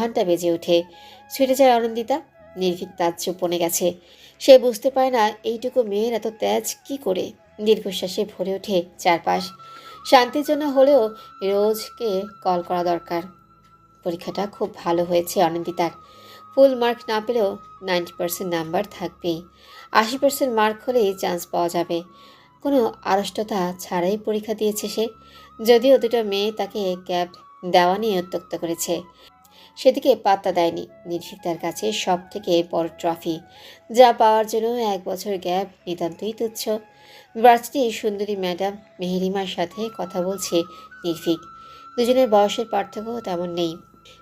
ঘন্টা বেজে ওঠে। ছুটে যায় অনন্দিতা। নির্ভীক তাজ্জব বনে গেছে। সে বুঝতে পারে না এইটুকু মেয়ের এত তেজ কি করে। দীর্ঘশ্বাসে ভরে ওঠে চারপাশ। শান্তির জন্য হলেও রোজকে কল করা দরকার। পরীক্ষাটা খুব ভালো হয়েছে অনন্দিতার। ফুল মার্ক না পেলেও 90% নাম্বার থাকবেই। 80% মার্ক হলেই চান্স পাওয়া যাবে। কোনো আড়ষ্টতা ছাড়াই পরীক্ষা দিয়েছে সে। যদিও দুটো মেয়ে তাকে ক্যাব দেওয়া নিয়ে উত্ত্যক্ত করেছে, সেদিকে পাত্তা দেয়নি। নির্ভীক তার কাছে সব থেকে বড় ট্রফি, যা পাওয়ার জন্য 1 বছর গ্যাপ নিতান্তই তুচ্ছ। ভার্সিটির সুন্দরী ম্যাডাম মেহেরিমার সাথে কথা বলছে নির্ভীক। দুজনের বয়সের পার্থক্য তেমন নেই।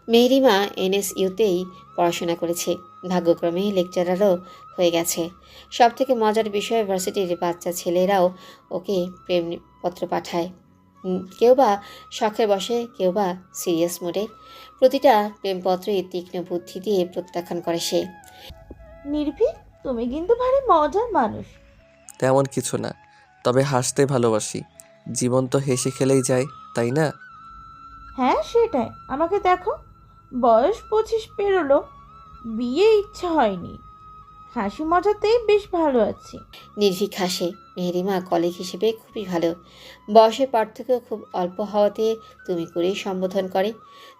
মেহেরিমা এনএসইউতেই পড়াশোনা করেছে, ভাগ্যক্রমে লেকচারারও হয়ে গেছে। সব থেকে মজার বিষয়, ভার্সিটির বাচ্চা ছেলেরাও ওকে প্রেমপত্র পাঠায়। কেউ বা শখের বসে, কেউ বা সিরিয়াস মোডে। প্রতিটা প্রেমপত্রই তীক্ষ্ণ বুদ্ধি দিয়ে প্রত্যাখ্যান করে সে। নির্ভীক, তুমি কিন্তু ভারী মজার মানুষ। তেমন কিছু না, তবে হাসতে ভালোবাসি। জীবন তো হেসে খেলেই যায়, তাই না? হ্যাঁ সেটাই। আমাকে দেখো, বয়স 25 পেরোলো, বিয়ে ইচ্ছা হয়নি, হাসি মজাতেই বেশ ভালো আছি। নির্ভীক হাসে। মেহেরিমা কলিগ হিসেবে খুবই ভালো। বয়সের পার্থক্য খুব অল্প হওয়াতে তুমি করেই সম্বোধন করে।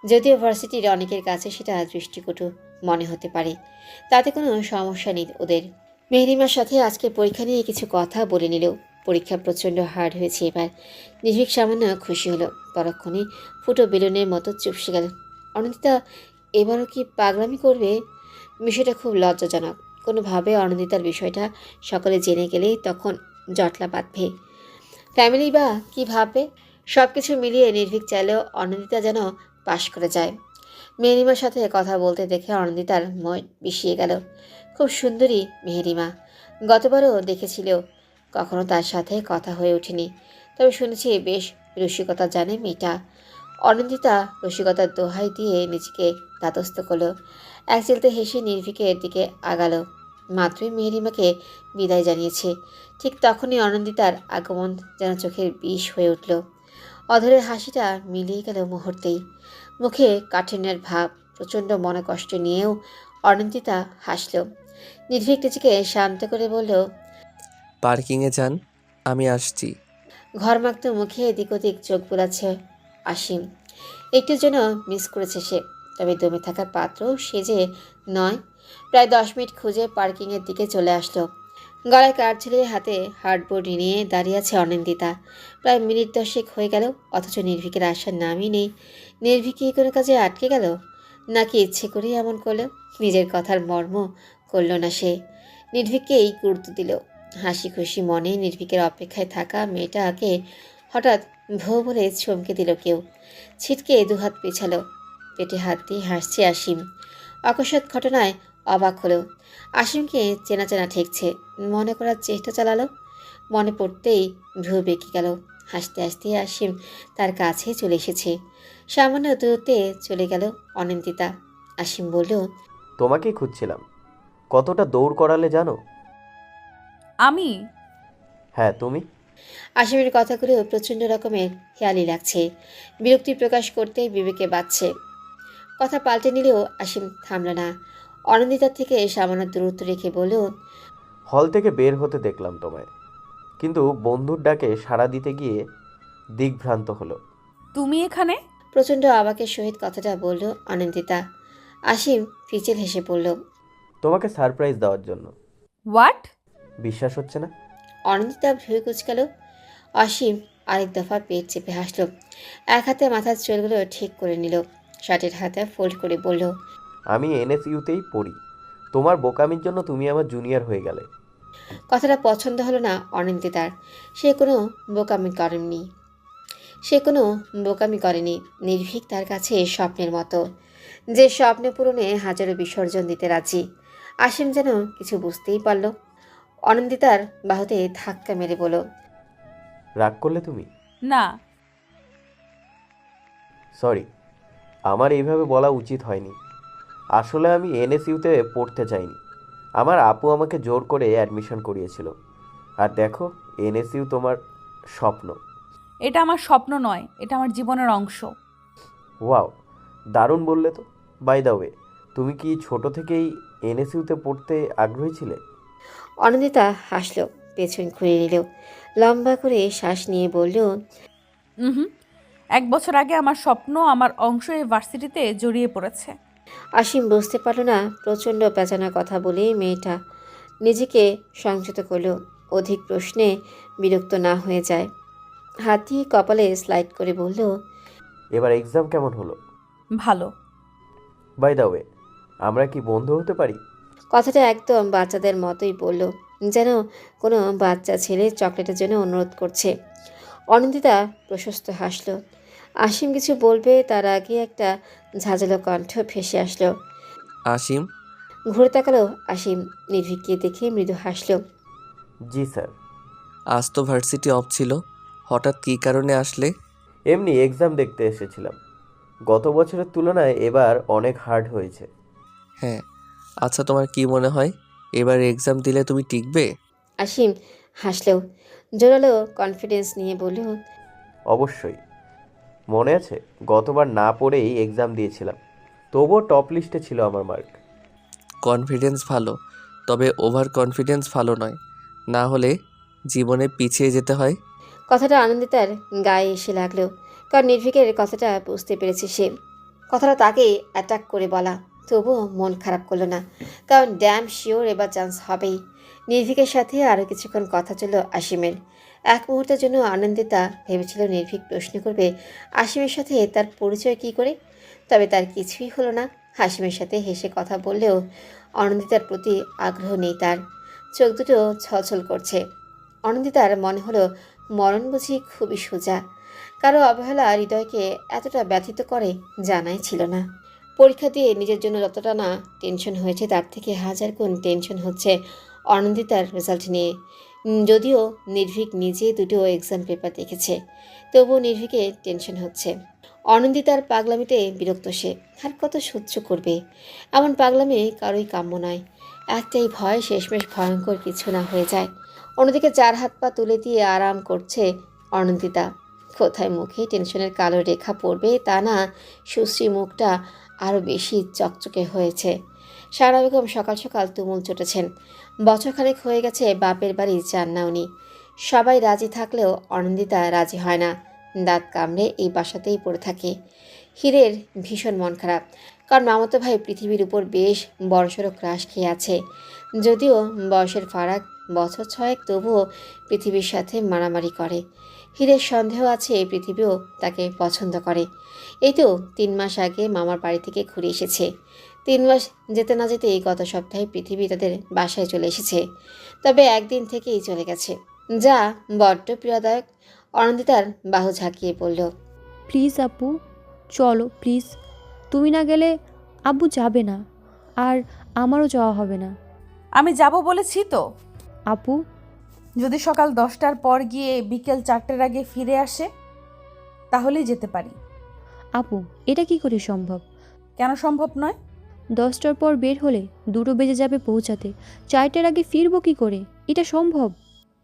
যদিও ভার্সিটির অনেকের কাছে সেটা দৃষ্টিকটু মনে হতে পারে, তাতে কোনো সমস্যা নেই ওদের। মেহেরিমার সাথে আজকে পরীক্ষা নিয়ে কিছু কথা বলে নিল। পরীক্ষা প্রচণ্ড হার্ড হয়েছে এবার। নির্ভীক সামান্য খুশি হলো। পরক্ষণে ফুটো বেলুনের মতো চুপসে গেল। অনন্দিতা এবারও কি পাগলামি করবে? বিষয়টা খুব লজ্জাজনক। কোনোভাবে অনন্দিতার বিষয়টা সকলে জেনে গেলেই তখন জটলা বাঁধবে। ফ্যামিলি বা কী ভাববে? সব কিছু মিলিয়ে নির্ভীক চাইলেও অনন্দিতা যেন পাশ করে যায়। মেহেরিমার সাথে কথা বলতে দেখে অনন্দিতার মন বিষিয়ে গেল। খুব সুন্দরী মেহেরিমা। গতবারও দেখেছিল, কখনো তার সাথে কথা হয়ে ওঠেনি, তবে শুনেছি বেশ রসিকতা জানে মেয়েটা। অনন্দিতা রসিকতার দোহাই দিয়ে নিজেকে ধাতস্থ করল। এক চিলতে হেসে নির্ভীকের দিকে আগালো। মাত্রই মেহেরিমাকে বিদায় জানিয়েছে, ঠিক তখনই অনন্দিতার আগমন যেন চোখের বিষ হয়ে উঠল। অধরের হাসিটা মিলিয়ে গেল মুহূর্তেই। মুখে কাঠিন্যের ভাব। প্রচণ্ড মনে কষ্ট নিয়েও অনন্দিতা হাসল। নির্ভীক নিজেকে শান্ত করে বলল, পার্কিংয়ে যান, আমি আসছি। ঘরমাক্ত মুখে এদিক ওদিক চোখ বুলাচ্ছে আসিম। একটু যেন মিস করেছে সে, তবে দমে থাকার পাত্র সে যে নয়। প্রায় 10 মিনিট খুঁজে পার্কিংয়ের দিকে চলে আসলো। গলায় কাঠ ঝুলিয়ে হাতে হার্ডবোর্ড নিয়ে দাঁড়িয়ে আছে অনিন্দিতা। প্রায় মিনিট 10 হয়ে গেল, অথচ নির্ভীকের আসার নামই নেই। নির্ভীক কি কোনো কাজে আটকে গেল, নাকি ইচ্ছে করেই এমন করলো? নিজের কথার মর্ম করল না সে, নির্ভীককেই গুরুত্ব দিল। হাসি খুশি মনে নির্ভীকের অপেক্ষায় থাকা মেয়েটাকে হঠাৎ ভো বলে চমকে দিল কেউ। ছিটকে দুহাত পেছালো। পেটে হাত দিয়ে হাসছে আসিম। অকস্মাৎ ঘটনায় অবাক হলো। আসিমকে চেনা চেনা ঠেকছে। মনে করার চেষ্টা চালালো। মনে পড়তেই ভ্রু বেঁকে গেল। হাসতে হাসতে আসিম তার কাছে চলে এসেছে। সামান্য দূরত্বে চলে গেল অনিন্দিতা। আসিম বলল, তোমাকেই খুঁজছিলাম। কতটা দৌড় করালে জানো? আমি? হ্যাঁ, তুমি। আসিমের কথাগুলো প্রচণ্ড রকমের হেয়ালি লাগছে। বিরক্তি প্রকাশ করতে বিবেকে বাজছে। কথা পাল্টে নিলেও আসিম থামল না। অনিন্দিতার থেকে সামান্য দূরত্ব রেখে বলল, হল থেকে বের হতে দেখলাম তোমায়, কিন্তু বন্ধুর ডাকে সাড়া দিতে গিয়ে দিগ্ভ্রান্ত হলো। তুমি এখানে? প্রচণ্ড অবাকের সহিত কথাটা বলল অনিন্দিতা। আসিম ফিচেল হেসে বলল, তোমাকে সারপ্রাইজ দেওয়ার জন্য। হোয়াট? বিশ্বাস হচ্ছে না? অনিন্দিতা ভ্রু কুঁচকাল। অসীম আরেক দফা পেট চেপে হাসল। এক হাতে মাথার চুলগুলো ঠিক করে নিল। শার্টের হাতে ফোল্ড করে বলল, আমি এনএসইউতেই পড়ি। তোমার বোকামির জন্য তুমি আমার জুনিয়র হয়ে গেলে। কথাটা পছন্দ হলো না অনিন্দিতার। সে কোনো বোকামি করেনি। সে কোনো বোকামি করেনি। নির্ভীক তার কাছে স্বপ্নের মতো, যে স্বপ্ন পূরণে হাজারো বিসর্জন দিতে রাজি। আসিম যেন কিছু বুঝতেই পারল। অনিন্দিতার বাহুতে ধাক্কা মেরে বলল, রাগ করলে তুমি? না। সরি, আমার এইভাবে বলা উচিত হয়নি। আসলে আমি এনএসইউতে পড়তে চাইনি। আমার আপু আমাকে জোর করে অ্যাডমিশন করিয়েছিল। আর দেখো, এনএসইউ তোমার স্বপ্ন। এটা আমার স্বপ্ন নয়, এটা আমার জীবনের অংশ। ওয়াও, দারুণ বললে তো। বাই দ্য ওয়ে, তুমি কি ছোট থেকেই এনএসইউতে পড়তে আগ্রহী ছিলে? অনন্দিতা হাসলো, পেছন ঘুরে নিল, লম্বা করে শ্বাস নিয়ে বলল, হুম, 1 বছর আগে আমার স্বপ্ন, আমার অংশ এই ভার্সিটিতে জড়িয়ে পড়েছে। অসীম বুঝতে পারল না প্রচণ্ড পেঁচানো কথা বলে মেয়েটা নিজেকে সংযত করলো, অধিক প্রশ্নে বিরক্ত না হয়ে যায়। হাত দিয়ে কপালে স্লাইড করে বলল, এবার এক্সাম কেমন হলো? ভালো। বাই দ্য ওয়ে, আমরা কি বন্ধু হতে পারি? কথাটা একদম বাচ্চাদের মতোই বলল, যেন কোনো বাচ্চা ছেলে চকলেটের জন্য অনুরোধ করছে। অনন্দিতা প্রশস্ত হাসল। অসীম কিছু বলবে তার আগে একটা ঝাঁঝালো কণ্ঠ ভেসে আসলো। আসিম। ঘুরে তাকালো অসীম, নির্ভীককে দেখে মৃদু হাসল। জি স্যার। আজ তো ভার্সিটি অফ ছিল, হঠাৎ কী কারণে আসলে? এমনি এক্সাম দেখতে এসেছিলাম। গত বছরের তুলনায় এবার অনেক হার্ড হয়েছে। হ্যাঁ, আচ্ছা তোমার কি মনে হয় এবার এক্সাম দিলে তুমি টিকবে? অসীম হাসলেও জোরালো কনফিডেন্স নিয়ে বলল, অবশ্যই। মনে আছে গতবার না পড়েই এক্সাম দিয়েছিলাম, তবুও টপ লিস্টে ছিল আমার মার্ক। কনফিডেন্স ভালো, তবে ওভার কনফিডেন্স ভালো নয়, না হলে জীবনে পিছিয়ে যেতে হয়। কথাটা আনন্দিতার গায়ে এসে লাগলো, কারণ নির্ভীকের কথাটা বুঝতে পেরেছে সে। কথাটা তাকে অ্যাটাক করে বলা, তবুও মন খারাপ করলো না, কারণ ড্যাম শিওর এবার চান্স হবেই। নির্ভীকের সাথে আরও কিছুক্ষণ কথা চলল অসীমের। এক মুহূর্তের জন্য আনন্দিতা ভেবেছিল নির্ভীক প্রশ্ন করবে অসীমের সাথে তার পরিচয় কী করে, তবে তার কিছুই হলো না। অসীমের সাথে হেসে কথা বললেও অনন্দিতার প্রতি আগ্রহ নেই তার, চোখ দুটো ছলছল করছে। অনন্দিতার মনে হলো মরণ বুঝি খুবই সোজা, কারো অবহেলা হৃদয়কে এতটা ব্যথিত করে জানাই ছিল না। পরীক্ষা দিয়ে নিজের জন্য যতটা না টেনশন হয়েছে তার থেকে হাজার গুণ টেনশন হচ্ছে অনন্দিতার রেজাল্ট নিয়ে। যদিও নির্ভীক নিজে দুটো এক্সাম পেপার দেখেছে, তবুও নির্ভীকে টেনশন হচ্ছে। অনন্দিতার পাগলামিতে বিরক্ত সে, আর কত সহ্য করবে? এমন পাগলামি কারোই কাম্য নয়। একটাই ভয় শেষমেশ ভয়ঙ্কর কিছু না হয়ে যায়। অন্যদিকে 4 হাত পা তুলে দিয়ে আরাম করছে অনন্দিতা। কোথায় মুখে টেনশনের কালো রেখা পড়বে তা না, সুশ্রী মুখটা আরও বেশি চকচকে হয়েছে। সারা বেগম সকাল সকাল তুমুল চটেছেন। বছরখানেক হয়ে গেছে বাপের বাড়ি যান না উনি। সবাই রাজি থাকলেও অনন্দিতা রাজি হয় না, দাঁত কামড়ে এই বাসাতেই পড়ে থাকে। হীরের ভীষণ মন খারাপ, কারণ মামাতো ভাই পৃথিবীর উপর বেশ বড়সড় ক্রাশ খেয়ে আছে। যদিও বয়সের ফারাক বছর 6, তবুও পৃথিবীর সাথে মারামারি করে। হীরের সন্দেহ আছে পৃথিবীও তাকে পছন্দ করে। এই তো 3 মাস আগে মামার বাড়ি থেকে ঘুরে এসেছে। 3 মাস যেতে না যেতেই গত সপ্তাহে পৃথিবী তাদের বাসায় চলে এসেছে, তবে একদিন থেকেই চলে গেছে, যা বড্ড প্রিয়দায়ক। অনন্দিতার বাহু ঝাঁকিয়ে বলল, প্লিজ আপু, চলো প্লিজ। তুমি না গেলে আব্বু যাবে না, আর আমারও যাওয়া হবে না। আমি যাব বলেছি তো। আপু, যদি সকাল 10টার পর গিয়ে বিকেল 4টের আগে ফিরে আসে তাহলেই যেতে পারি। আপু এটা কি করে সম্ভব? কেন সম্ভব নয়? 10টার পর বের হলে 2টো বেজে যাবে পৌঁছাতে, 4টের আগে ফিরবো কি করে? এটা সম্ভব?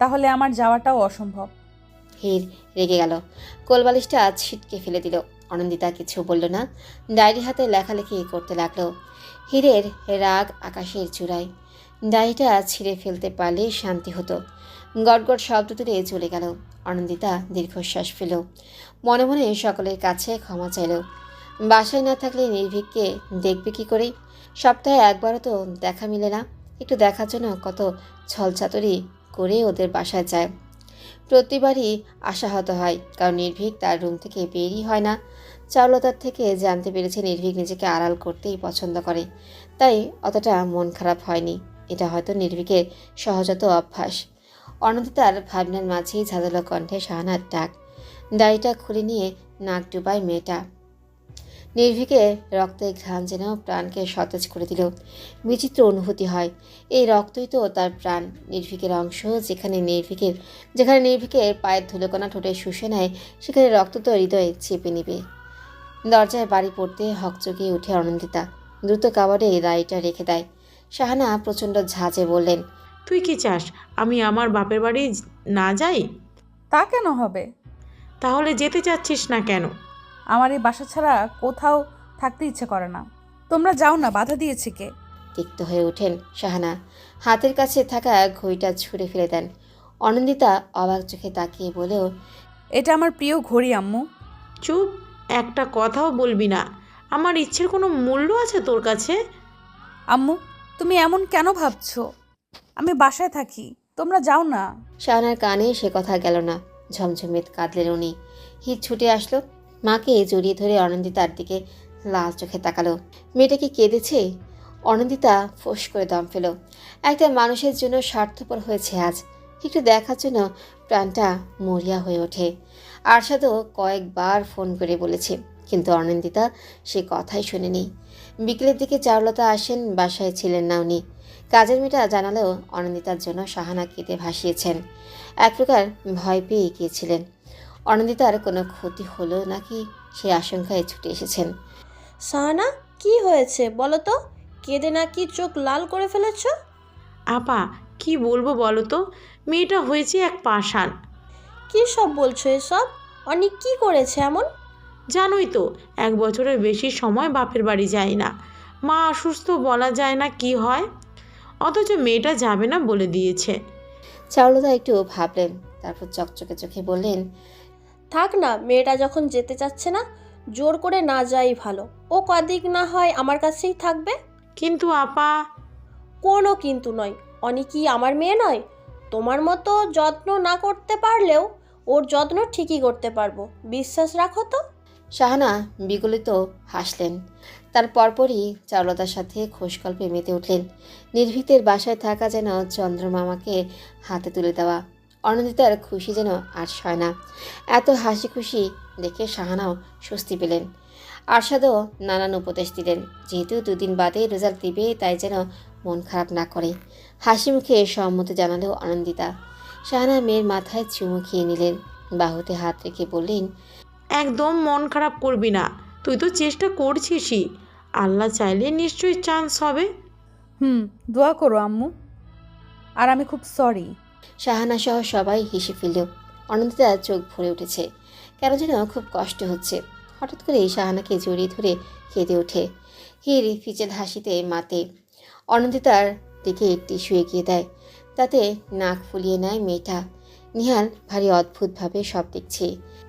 তাহলে আমার যাওয়াটাও অসম্ভব। হীর রেগে গেল, কোলবালিশটা ছিটকে ফেলে দিল। অনন্দিতা কিছু বলল না, ডায়েরি হাতে লেখালেখি করতে লাগলো। হীরের রাগ আকাশের চূড়ায়। ডায়েরিটা ছিঁড়ে ফেলতে পারলে শান্তি হতো। গটগট শব্দ তুলে চলে গেল। অনন্দিতা দীর্ঘশ্বাস ফেল, মনে মনে সকলের কাছে ক্ষমা চাইল। বাসায় না থাকলে নির্ভীককে দেখবে কি করে? সপ্তাহে একবারও তো দেখা মিলে না। একটু দেখার জন্য কত ছলচাতুরি করে ওদের বাসায় যায়। প্রতিবারই আশাহত হয়, কারণ নির্ভীক তার রুম থেকে বেরই হয় না। চারুলতার থেকে জানতে পেরেছে নির্ভীক নিজেকে আড়াল করতেই পছন্দ করে, তাই অতটা মন খারাপ হয়নি। এটা হয়তো নির্ভীকের সহজাত অভ্যাস। অনন্দিতার ভাবনার মাঝেই ঝাঁঝালো কণ্ঠে শাহানার ডাক। ডায়েরিটা খুলে নিয়ে নাক ডুবায় মেয়েটা। নির্ভীকের রক্তের ঘ্রাণ যেন প্রাণকে সতেজ করে দিল। বিচিত্র অনুভূতি হয়, এই রক্তই তো তার প্রাণ, নির্ভীকের অংশ। যেখানে নির্ভীকের পায়ের ধুলোকণা ঠোঁটে শুষে নেয়, সেখানে রক্ত তো হৃদয়ে চেপে নেবে। দরজায় বাড়ি পড়তে হকচকিয়ে উঠে অনন্দিতা, দ্রুত কাবারে ডায়েরিটা রেখে দেয়। শাহানা প্রচণ্ড ঝাঁজে বললেন, তুই কি চাস আমি আমার বাপের বাড়ি না যাই? তা কেন হবে? তাহলে যেতে চাচ্ছিস না কেন? আমার এই বাসা ছাড়া কোথাও থাকতে ইচ্ছে করে না। তোমরা যাও না, বাধা দিয়েছে কে? তিক্ত হয়ে ওঠেন শাহানা। হাতের কাছে থাকা ঘড়িটা ছুঁড়ে ফেলে দেন। অনন্দিতা অবাক চোখে তাকিয়ে বলেও, এটা আমার প্রিয় ঘড়ি আম্মু। চুপ, একটা কথাও বলবি না। আমার ইচ্ছের কোনো মূল্য আছে তোর কাছে? আম্মু, তুমি এমন কেন ভাবছো? আমি বাসায় থাকি, তোমরা যাও না। শাহানার কানে সে কথা গেল না। ঝমঝমিত কাঁদলেন উনি। হিত ছুটে আসলো, মাকে জড়িয়ে ধরে অনন্দিতার দিকে লাল চোখে তাকালো। মেয়েটা কি কেঁদেছে? অনন্দিতা ফোঁস করে দম ফেল। একটা মানুষের জন্য স্বার্থপর হয়েছে আজ। একটু দেখার জন্য প্রাণটা মরিয়া হয়ে ওঠে। আরশাদও কয়েকবার ফোন করে বলেছে, কিন্তু অনন্দিতা সে কথাই শোনেনি। বিকেলের দিকে চারুলতা আসেন, বাসায় ছিলেন না উনি। কাজের মেয়েটা জানালেও অনন্দিতার জন্য শাহানা কেঁদে ভাসিয়েছেন। এক প্রকার ভয় পেয়ে গিয়েছিলেন অনন্দিতার কোনো ক্ষতি হলো নাকি, সে আশঙ্কায় ছুটে এসেছেন। সাহানা, কি হয়েছে বলো তো? কেঁদে নাকি চোখ লাল করে ফেলেছ? আপা, কি বলবো বলো তো? মেয়েটা হয়েছে এক পাষাণ। কি সব বলছো এসব? অনেক কি করেছে এমন? জানোই তো, 1 বছরের বেশি সময় বাপের বাড়ি যায় না। মা অসুস্থ, বলা যায় না কি হয়। অথচ মেয়েটা যাবে না বলে দিয়েছে। চারুলতা একটু ভাবলেন, তারপর চকচকে চোখে বললেন, থাক না, মেয়েটা যখন যেতে চাচ্ছে না, জোর করে না যাই ভালো। ও কদিক না হয় আমার কাছেই থাকবে। কিন্তু আপা। কোনো কিন্তু নয়। অনেক কি আমার মেয়ে নয়? তোমার মতো যত্ন না করতে পারলেও ওর যত্ন ঠিকই করতে পারবো, বিশ্বাস রাখো তো। শাহানা বিগলিত হাসলেন। তার পরপরই চারুলতার সাথে খোশগল্পে মেতে উঠলেন। নির্ভীতের বাসায় থাকা যেন চন্দ্রমামাকে হাতে তুলে দেওয়া। অনন্দিতার খুশি যেন আর সয় না। এত হাসি খুশি দেখে শাহানাও স্বস্তি পেলেন। আরশাদও নানান উপদেশ দিলেন, যেহেতু 2 দিন বাদে রেজাল্ট দিবে, তাই যেন মন খারাপ না করে। হাসি মুখে সম্মতি জানালেও অনন্দিতা। শাহানা মেয়ের মাথায় চুমু খেয়ে নিলেন, বাহুতে হাত রেখে বললেন, একদম মন খারাপ করবি না, তুই তো চেষ্টা করছিসই। আল্লাহ চাইলে নিশ্চয়ই চান্স হবে। দোয়া করো আম্মু। আর আমি খুব সরি। শাহানা সহ সবাই হেসে ফেলল। অনন্দিতার চোখ ভরে উঠেছে, কেন যেন খুব কষ্ট হচ্ছে। হঠাৎ করেই শাহানাকে জড়িয়ে ধরে কেঁদে ওঠে। হির ফিচেল হাসিতে মাতে। অনন্দিতার দিকে টিস্যু এগিয়ে দেয়, তাতে নাক ফুলিয়ে নেয় মেয়েটা। নিহাল ভারী অদ্ভুতভাবে সব দেখছে।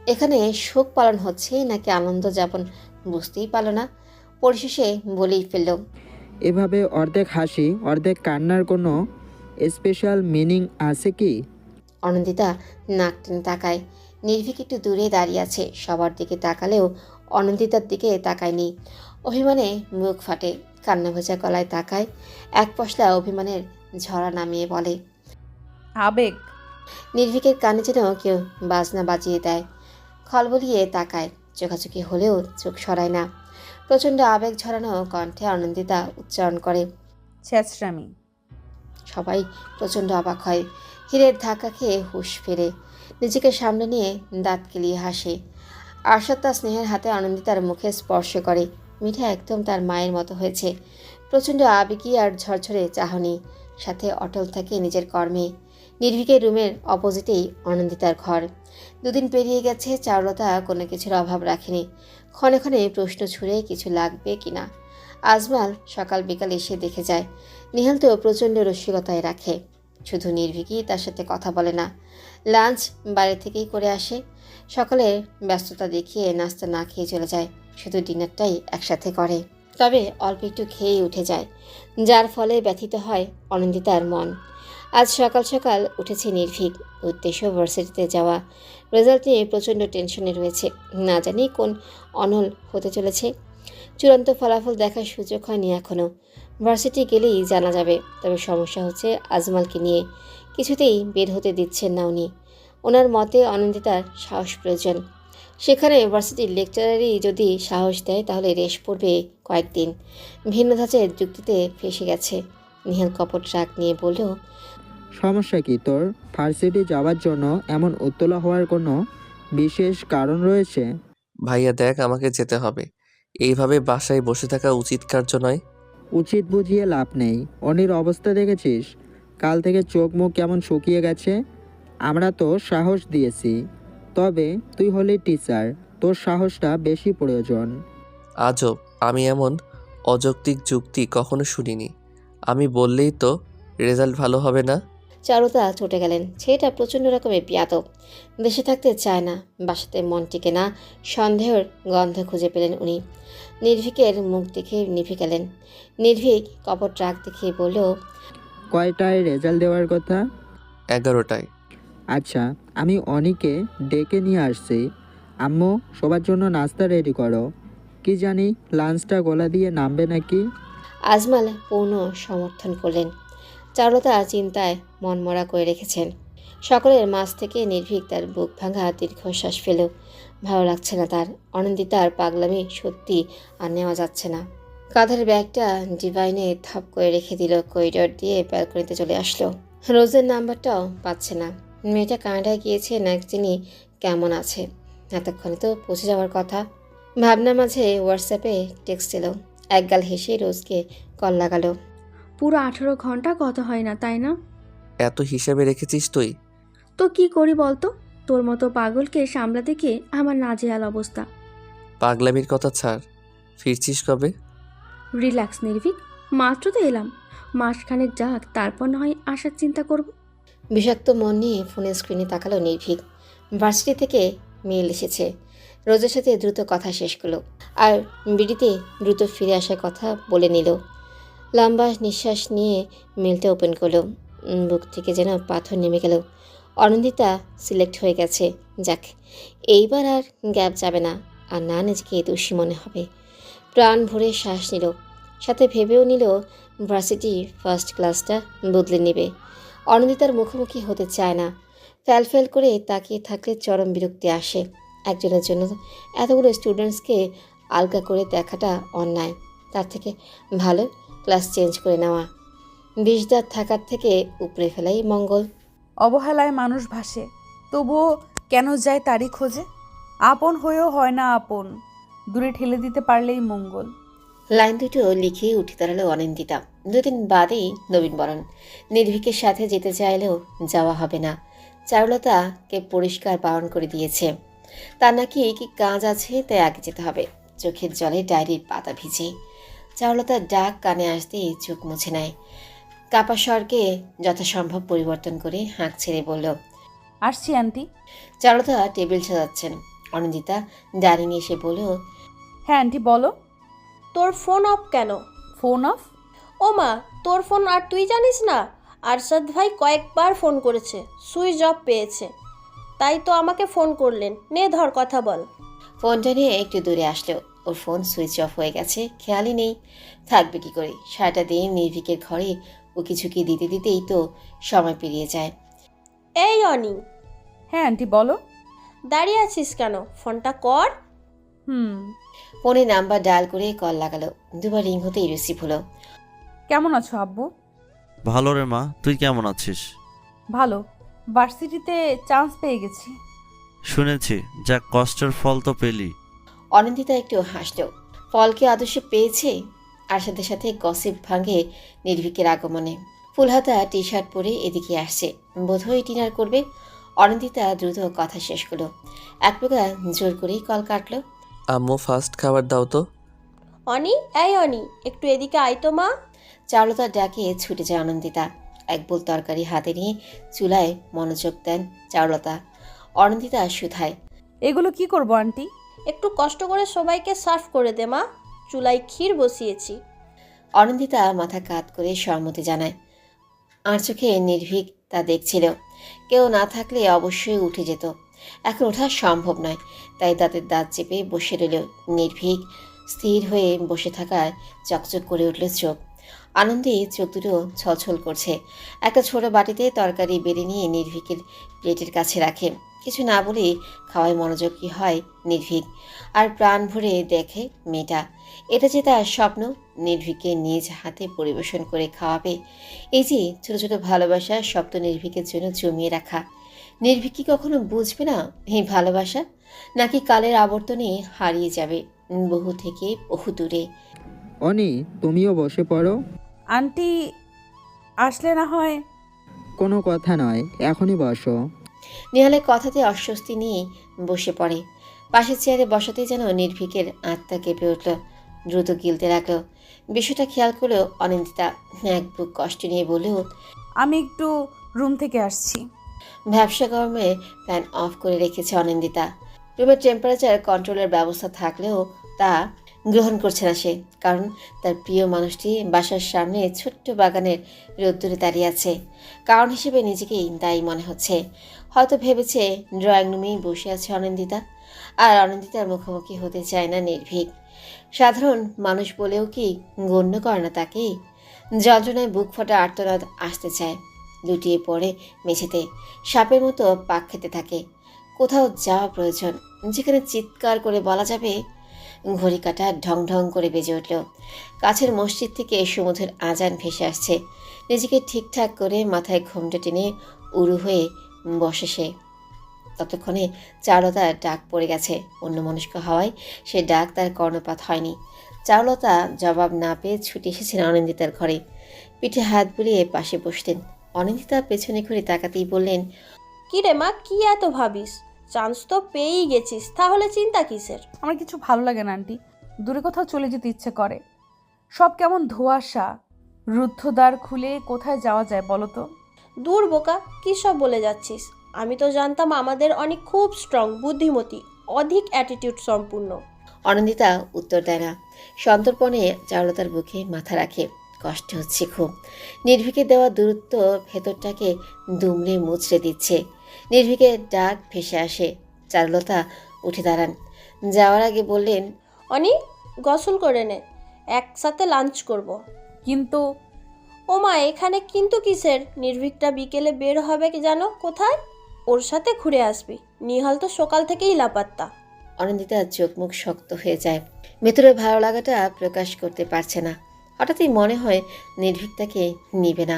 এখানে শোক পালন হচ্ছে নাকি আনন্দ যাপন বুঝতেই পারল না। পরিশেষে বলেই ফেলল, এভাবে অর্ধেক হাসি অর্ধেক কান্নার কোনো স্পেশাল মিনিং আছে কি? অনন্দিতা নাক টেনে তাকায়। নির্ভীক একটু দূরে দাঁড়িয়ে আছে, সবার দিকে তাকালেও অনন্দিতার দিকে তাকায়নি। অভিমানে মুখ ফাটে, কান্না ভেজা গলায় তাকায়। এক পশলা অভিমানের ঝরা নামিয়ে বলে, আবেগ। নির্ভীকের কানে যেন কেউ বাজনা বাজিয়ে দেয়। খলবলিয়ে তাকায়, চোখাচোখি হলেও চোখ সরায় না। প্রচণ্ড আবেগ ঝরানো কণ্ঠে অনন্দিতা উচ্চারণ করে, ছেঁচড়ামি। সবাই প্রচণ্ড অবাক হয়। হীরের ধাক্কা খেয়ে হুঁশ ফেরে, নিজেকে সামনে নিয়ে দাঁত কেলিয়ে হাসে। আরশাদ তার স্নেহের হাতে অনন্দিতার মুখে স্পর্শ করে। মিঠা একদম তার মায়ের মতো হয়েছে। প্রচণ্ড আবেগী আর ঝরঝরে চাহনি, সাথে অটল থাকে নিজের কর্মে। নির্ভীকের রুমের অপোজিটেই অনন্দিতার ঘর। 2 দিন পেরিয়ে গেছে, চারুলতা কোনো কিছুর অভাব রাখেনি। ক্ষণে ক্ষণে প্রশ্ন ছুড়ে কিছু লাগবে কিনা। আজমাল সকাল বিকাল এসে দেখে যায়। নিহাল তো প্রচণ্ড রসিকতায় রাখে, শুধু নির্ভীকই তার সাথে কথা বলে না। লাঞ্চ বাইরে থেকেই করে আসে। সকালে ব্যস্ততা দেখিয়ে নাস্তা না খেয়ে চলে যায়, শুধু ডিনারটাই একসাথে করে। তবে অল্প একটু খেয়েই উঠে যায়, যার ফলে ব্যথিত হয় অনন্দিতার মন। আজ সকাল সকাল উঠেছে নির্ভীক, উদ্দেশ্য ভার্সিটিতে যাওয়া। রেজাল্ট নিয়ে প্রচণ্ড টেনশনে রয়েছে, না জানি কোন অনল হতে চলেছে। চূড়ান্ত ফলাফল দেখার সুযোগ হয়নি এখনও। ভার্সিটি গেলেই জানা যাবে। তবে সমস্যা হচ্ছে আজমালকে নিয়ে, কিছুতেই বের হতে দিচ্ছেন না উনি। ওনার মতে অনন্দিতার সাহস প্রয়োজন। সেখানে ভার্সিটির লেকচারারই যদি সাহস দেয়, তাহলে রেশ পড়বে কয়েকদিন। ভিন্ন ধাঁচের যুক্তিতে ফেসে গেছে। নিহাল কপট রাগ নিয়ে বলল, সমস্যা কি তোর? ভার্সিটি যাওয়ার জন্য এমন উত্তেলা হওয়ার কোনো বিশেষ কারণ রয়েছে? ভাইয়া দেখ, আমাকে যেতে হবে। এইভাবে বাসায় বসে থাকা উচিত কার্য নয়। উচিত বুঝিয়ে লাভ নেই। অনির অবস্থা দেখেছিস? কাল থেকে চোখ মুখ কেমন শুকিয়ে গেছে। আমরা তো সাহস দিয়েছি, তবে তুই হলি টিচার, তোর সাহসটা বেশি প্রয়োজন। আজব, আমি এমন অযৌক্তিক যুক্তি কখনো শুনিনি। আমি বললেই তো রেজাল্ট ভালো হবে না। চারুতা ছুটে গেলেন। ছেলেটা প্রচণ্ড রকমের বিয়াদব, দেশে থাকতে চায় না, বাসাতে মন টিকে না। সন্দেহের গন্ধ খুঁজে পেলেন উনি। নির্ভীকের মুখ দেখে নিভে গেলেন। নির্ভীক কপট রাগ দেখিয়ে বলল, কয়টায় রেজাল্ট দেওয়ার কথা? 11টায়। আচ্ছা, আমি অনিকে ডেকে নিয়ে আসছি। আম্মু, সবার জন্য নাস্তা রেডি করো। কি জানি লাঞ্চটা গলা দিয়ে নামবে নাকি। আজমাল পূর্ণ সমর্থন করলেন। চারুলতা চিন্তায় মনমরা করে রেখেছেন। সকলের মাঝ থেকে নির্ভীক তার বুক ভাঙা দীর্ঘশ্বাস ফেল। ভালো লাগছে না তার। অনিন্দিতার পাগলামি সত্যি আর নেওয়া যাচ্ছে না। কাঁধের ব্যাগটা ডিভাইনে থাপ করে রেখে দিল। করিডর দিয়ে ব্যালকনিতে চলে আসলো। রোজের নাম্বারটাও পাচ্ছে না। মেয়েটা কানাডায় গিয়েছে না যিনি কেমন আছে, এতক্ষণে তো পৌঁছে যাওয়ার কথা। ভাবনা মাঝে হোয়াটসঅ্যাপে টেক্সট এলো। একগাল হেসে রোজকে কল লাগালো। পুরো 18 ঘন্টা কথা হয় না, তাই না? এত হিসাবে রেখেছিস তুই? তো কি করি বলতো? তোর মতো পাগলকে সামলাতে গিয়ে আমার নাজেহাল অবস্থা। পাগলামির কথা ছাড়, ফিরছিস কবে? রিল্যাক্স নির্ভীক, মাত্র তো এলাম। মাসখানেক যাক, তারপর না হয় আসার চিন্তা করব। বিষাক্ত মন নিয়ে ফোনের স্ক্রিনে তাকালো নির্ভীক। ভার্সিটি থেকে মেল এসেছে। রোজের সাথে দ্রুত কথা শেষ করলো আর বিড়িতে দ্রুত ফিরে আসার কথা বলে নিল। লম্বা নিঃশ্বাস নিয়ে মেলটা ওপেন করলো। বুক থেকে যেন পাথর নেমে গেল। অনন্দিতা সিলেক্ট হয়ে গেছে। যাক, এইবার আর গ্যাপ যাবে না, আর না নিজেকে দোষী মনে হবে। প্রাণ ভরে শ্বাস নিল, সাথে ভেবেও নিল ভার্সিটি ফার্স্ট ক্লাসটা বদলে নেবে। অনন্দিতার মুখোমুখি হতে চায় না। ফ্যাল করে তাকিয়ে থাকলে চরম বিরক্তি আসে। একজনের জন্য এতগুলো স্টুডেন্টসকে আলগা করে দেখাটা অন্যায়। তার থেকে ভালো ক্লাস চেঞ্জ করে নেওয়া। বিষদার থাকার থেকে উপরে ফেলাই মঙ্গল। অবহেলায় মানুষ ভাসে, তবুও কেন যায় তারই খোঁজে। আপন হয়েও হয় না আপন, দূরে ঠেলে দিতে পারলেই মঙ্গল। লাইন দুটো লিখে উঠে দাঁড়ালো অনিন্দিতা। 2 দিন বাদেই নবীনবরণ। নির্ভীকের সাথে যেতে চাইলেও যাওয়া হবে না। চারুলতাকে পরিষ্কার বারণ করে দিয়েছে। তার নাকি কি কাজ আছে, তাই আগে যেতে হবে। চোখের জলে ডায়েরির পাতা ভিজে। চারুলতার ডাক কানে আসতেই চোখ মুছে নেয়। কাপা স্বরকে যথাসম্ভব পরিবর্তন করে হাঁক ছেড়ে বলল, আসছি আন্টি। চারুলতা টেবিল সাজাচ্ছেন। অনিন্দিতা ডাইনিং এসে বলল, হ্যাঁ আন্টি বলো। তোর ফোন অফ কেন? Phone off? ও মা, তোর ফোন আর তুই জানিস না? আরশাদ ভাই কয়েকবার ফোন করেছে, সুইচ অফ পেয়েছে, তাই তো আমাকে ফোন করলেন। নে ধর, কথা বল। ফোনটা নিয়ে একটু দূরে আসলো। ওর ফোন সুইচ অফ হয়ে গেছে, খেয়ালই নেই। থাকবে কি করে? সারাটা দিন নির্ভীকের ঘরে উকি ঝুঁকি দিতে দিতেই তো সময় পেরিয়ে যায়। এই অনি, হ্যাঁ আন্টি বলো। দাঁড়িয়ে আছিস কেন? ফোনটা কর। ফোনে নাম্বার ডায়াল করে কল লাগালো। 2 বার রিং হতেই রিসিভ হলো। কেমন আছো আব্বু? ভালো রে মা, তুই কেমন আছিস? ভালো, ভার্সিটিতে চান্স পেয়ে গেছি। শুনেছি, যা কষ্টের ফল তো পেলি। অনিন্দিতা একটু হাসলো। ফলকে আদর্শে পেয়েছে। আর সাথে সাথে গসিপ ভাঙে নির্ভীকের আগমনে। ফুলহাতা টি শার্ট পরে এদিকে আসছে, বোধহয় ডিনার করবে। অনিন্দিতা দ্রুত কথা শেষ করলো। এক প্রকার জোর করেই কল কাটলো। আম্মু ফার্স্ট খাবার দাও তো। অনি, এই অনি, একটু এদিকে আয় তো মা। চারুলতার ডাকে ছুটে যায় অনন্দিতা। এক বোল তরকারি হাতে নিয়ে চুলায় মনোযোগ দেন চারুলতা। অনন্দিতা শুধায়, এগুলো কি করব আন্টি? একটু কষ্ট করে সবাইকে সার্ভ করে দে মা, চুলায় ক্ষীর বসিয়েছি। অনন্দিতা মাথা কাত করে সম্মতি জানায়। আর চোখে নির্ভীক তা দেখছিল। কেউ না থাকলে অবশ্যই উঠে যেত। এখন ওঠা সম্ভব নয়, তাই দাঁতের দাঁত চেপে বসে রইল নির্ভীক। স্থির হয়ে বসে থাকায় চকচক করে উঠল চোখ। আনন্দে চোখ দুটো ছলছল করছে। একটা ছোট বাটিতে তরকারি বেড়ে নিয়ে নির্ভীকের প্লেটের কাছে রাখে। কিছু না বলেই খাওয়ায় মনোযোগী হয় নির্ভীক। আর প্রাণ ভরে দেখে মেয়েটা। এটা যে তার স্বপ্ন, নির্ভীককে নিজ হাতে পরিবেশন করে খাওয়াবে। এই যে ছোট ছোট ভালোবাসা শব্দ নির্ভীকের জন্য জমিয়ে রাখা। নির্ভীক কি কখনো বুঝবে না এই ভালোবাসা? নাকি কালের আবর্তনে হারিয়ে যাবে বহু থেকে বহু দূরে? অনি, তুমিও বসে পড়ো। আন্টি আসলে না হয়। কোনো কথা নয়, এখনই বসো। নেহালের কথাতে অস্বস্তি নিয়ে বসে পড়ে। পাশের চেয়ারে বসাতেই যেন নির্ভীকের আত্মা কেঁপে উঠল। দ্রুত গিলতে লাগলো। বিষয়টা খেয়াল করলেও অনিন্দিতা এক বুক কষ্ট নিয়ে বললেও, আমি একটু রুম থেকে আসছি। ভ্যাবসা গরমে ফ্যান অফ করে রেখেছে অনিন্দিতা। রুমের টেম্পারেচার কন্ট্রোলের ব্যবস্থা থাকলেও তা গ্রহণ করছে না সে, কারণ তার প্রিয় মানুষটি বাসার সামনে ছোট্ট বাগানের রোদ্দুরে দাঁড়িয়ে আছে। কারণ হিসেবে নিজেকেই দায়ী মনে হচ্ছে। হয়তো ভেবেছে ড্রয়িং রুমেই বসে আছে অনিন্দিতা, আর অনিন্দিতার মুখোমুখি হতে চায় না নির্ভীক। সাধারণ মানুষ বলেও কি গণ্য করে না তাকে? যন্ত্রণায় বুক ফাটা আর্তনাদ আসতে চায়। লুটিয়ে পড়ে মেঝেতে, সাপের মতো পাক খেতে থাকে। কোথাও যাওয়া প্রয়োজন, যেখানে চিৎকার করে বলা যাবে। ঘড়ি কাঁটা ঢং ঢং করে বেজে উঠল। কাছের মসজিদ থেকে সমুদ্রের আজান ভেসে আসছে। নিজেকে ঠিকঠাক করে মাথায় ঘোমটা টেনে উড়ু হয়ে বসে সে। ততক্ষণে চারুলতার ডাক পড়ে গেছে। অন্যমনস্ক হওয়ায় সে ডাক তার কর্ণপাত হয়নি। চারুলতা জবাব না পেয়ে ছুটে এসেছেন অনিন্দিতার ঘরে। পিঠে হাত বুলিয়ে পাশে বসতেন। অনিন্দিতা পেছনে ঘুরে তাকাতেই বললেন, কি রে মা, কি এত ভাবিস? চান্স তো পেয়েই গেছিস, তাহলে চিন্তা কিসের? আমার কিছু ভালো লাগে না আন্টি, দূরে কোথাও চলে যেতে ইচ্ছে করে। সব কেমন ধোঁয়াশা, রুদ্ধদ্বার খুলে কোথায় যাওয়া যায় বলো তো? দূর বোকা, কী সব বলে যাচ্ছিস? আমি তো জানতাম আমাদের অনেক খুব স্ট্রং, বুদ্ধিমতী, অধিক অ্যাটিটিউড সম্পূর্ণ। অনিন্দিতা উত্তর দেয় না। সন্তর্পণে চারুলতার বুকে মাথা রাখে। কষ্ট হচ্ছে খুব। নির্ভীকের দেওয়া দূরত্ব ভেতরটাকে দুমড়ে মুচড়ে দিচ্ছে। নির্ভীকের ডাক ভেসে আসে। চারুলতা উঠে দাঁড়ান। যাওয়ার আগে বললেন, অনি, গোসল করে নে, একসাথে লাঞ্চ করব। কিন্তু ও মা, এখানে কিন্তু কিসের? নির্ভীকটা বিকেলে বের হবে কি জানো কোথায়? ওর সাথে ঘুরে আসবি। নিহাল তো সকাল থেকেই লাপাত্তা। অনিন্দিতার চোখ মুখ শক্ত হয়ে যায়। ভেতরের ভালো লাগাটা প্রকাশ করতে পারছে না। হঠাৎই মনে হয় নির্ভীক তাকে নিবে না।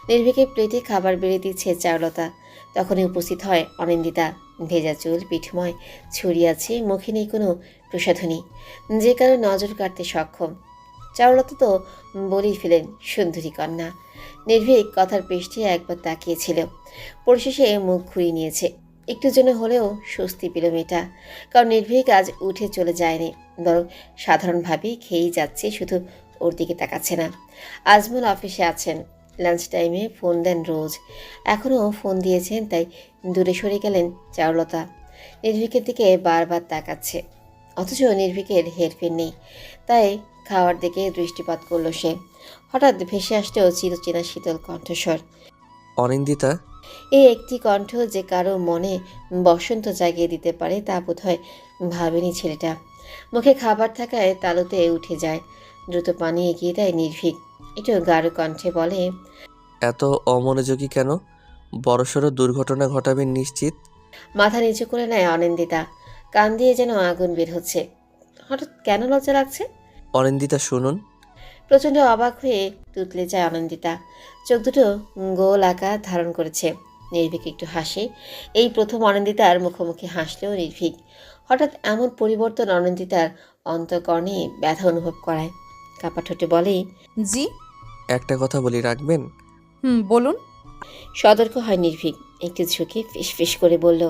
নির্ভীকের প্লেটে খাবার বেড়ে দিচ্ছে চারুলতা। তখনই উপস্থিত হয় অনিন্দিতা। ভেজা চুল পিঠময় ছড়িয়ে আছে, মুখে নেই কোনো প্রসাধনী, যে কারো নজর কাটতে সক্ষম। চারুলতা তো বলেই ফেলেন সুন্দরী কন্যা। নির্ভীক কথার পৃষ্ঠে একবার তাকিয়েছিল, পরিশেষে মুখ ঘুরিয়ে নিয়েছে। একটু জন্য হলেও স্বস্তি পেল মেয়েটা। কারণ নির্ভীক আজ উঠে চলে যায়নি, বরং সাধারণভাবেই খেয়েই যাচ্ছে, শুধু ওর দিকে তাকাচ্ছে না। আজমল অফিসে আছেন, লাঞ্চ টাইমে ফোন দেন রোজ। এখনও ফোন দিয়েছেন, তাই দূরে সরে গেলেন চারুলতা। নির্ভীকের দিকে বারবার তাকাচ্ছে, অথচ নির্ভীকের হেরফের নেই, তাই খাওয়ার দিকে দৃষ্টিপাত করল সে। হঠাৎ ভেসে আসলো চিরচেনা শীতল কণ্ঠস্বর। অনিন্দিতা, এই একটি কণ্ঠ যে কারো মনে বসন্ত জাগিয়ে দিতে পারে তা বোধহয় ভাবেনি ছেলেটা। মুখে খাবার থাকায় তালুতে উঠে যায়। দ্রুত পানি এগিয়ে দেয় নির্ভীক। একটু গাঢ় কণ্ঠে বলে, এত অমনোযোগী কেন? বড়সড় দুর্ঘটনা ঘটাবেন নিশ্চিত? মাথা নিচু করে নেয় অনিন্দিতা। কান দিয়ে যেন আগুন বের হচ্ছে। হঠাৎ কেন লজ্জা লাগছে? অনিন্দিতা শুনুন। প্রচণ্ড অবাক হয়ে তুতলে যায় অনিন্দিতা। চোখ দুটো গোল আকার ধারণ করেছে। নির্ভীক একটু হাসে। এই প্রথম অনিন্দিতার মুখোমুখি হাসলেও নির্ভীক। হঠাৎ এমন পরিবর্তন অনিন্দিতার অন্তঃকরণে ব্যথা অনুভব করায়। কাপা ঠোঁটে বলে, জি। একটা কথা বলি, রাখবেন? বলুন। সতর্ক হয় নির্ভীক। একটু ঝুঁকে ফিস করে বলল,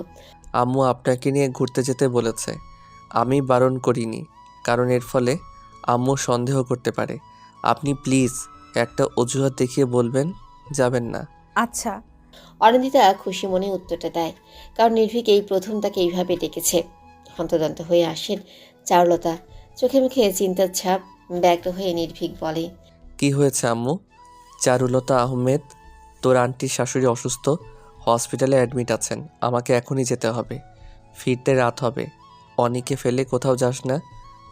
আম্মু আপনাকে নিয়ে ঘুরতে যেতে বলেছে। আমি বারণ করিনি, কারণ এর ফলে আম্মু সন্দেহ করতে পারে। আপনি প্লিজ একটা অজুহাত দেখিয়ে বলবেন যাবেন না। আচ্ছা। অনিন্দিতা খুশি মনে উত্তরটা দেয়, কারণ নির্ভীক এই প্রথম তাকে এইভাবে ডেকেছে। হন্তদন্ত হয়ে আসেন চারুলতা। চোখে মুখে চিন্তার ছাপ ব্যগ্র হয়ে নির্ভীক বলে, কি হয়েছে আম্মু? চারুলতা আহমেদ, তোর আন্টির শাশুড়ি অসুস্থ, হসপিটালে অ্যাডমিট আছেন। আমাকে এখনই যেতে হবে, ফিরতে রাত হবে। অনিকে ফেলে কোথাও যাস না।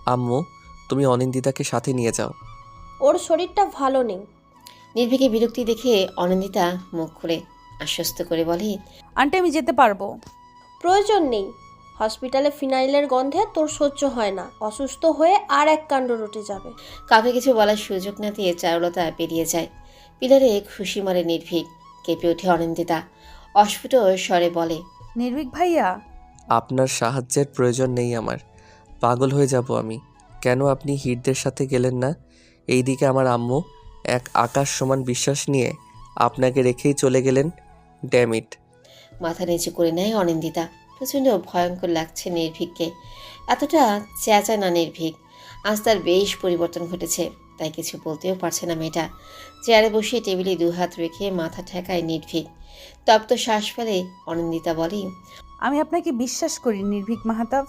আম্মু, তুমি অনিন্দিতাকে সাথে নিয়ে যাও। ওর শরীরটা ভালো নেই। নির্ভীকে বিরক্তি দেখে অনিন্দিতা মুখ খুলে আশ্বস্ত করে বলে, আন্টি আমি যেতে পারবো। প্রয়োজন নেই। হসপিটালে ফিনাইলের গন্ধে তোর সহ্য হয় না। অসুস্থ হয়ে আর এক কাণ্ড রটে যাবে। কাউকে কিছু বলার সুযোগ না দিয়ে চারুলতা বেরিয়ে যায়। পিলারে খুশি মারে নির্ভীক। কেঁপে ওঠে অনিন্দিতা। অস্ফুট স্বরে বলে, নির্ভীক ভাইয়া। আপনার সাহায্যের প্রয়োজন নেই আমার। পাগল হয়ে যাব আমি। কেন আপনি হিটদের সাথে গেলেন না? এইদিকে আমার আম্মু এক আকাশ সমান বিশ্বাস নিয়ে আপনাকে রেখেই চলে গেলেন। ড্যামিট। মাথা নিচু করে নেয় অনিন্দিতা। প্রচণ্ড ভয়ঙ্কর লাগছে নির্ভীককে। এতটা চেঁচায় না নির্ভীক। আজ তার বেশ পরিবর্তন ঘটেছে, তাই কিছু বলতেও পারছে না মেয়েটা। চেয়ারে বসে টেবিলে 2 হাত রেখে মাথা ঠেকায় নির্ভীক। তপ্ত শ্বাস ফেলে অনিন্দিতা বলে, আমি আপনাকে বিশ্বাস করি নির্ভীক মাহাতাব।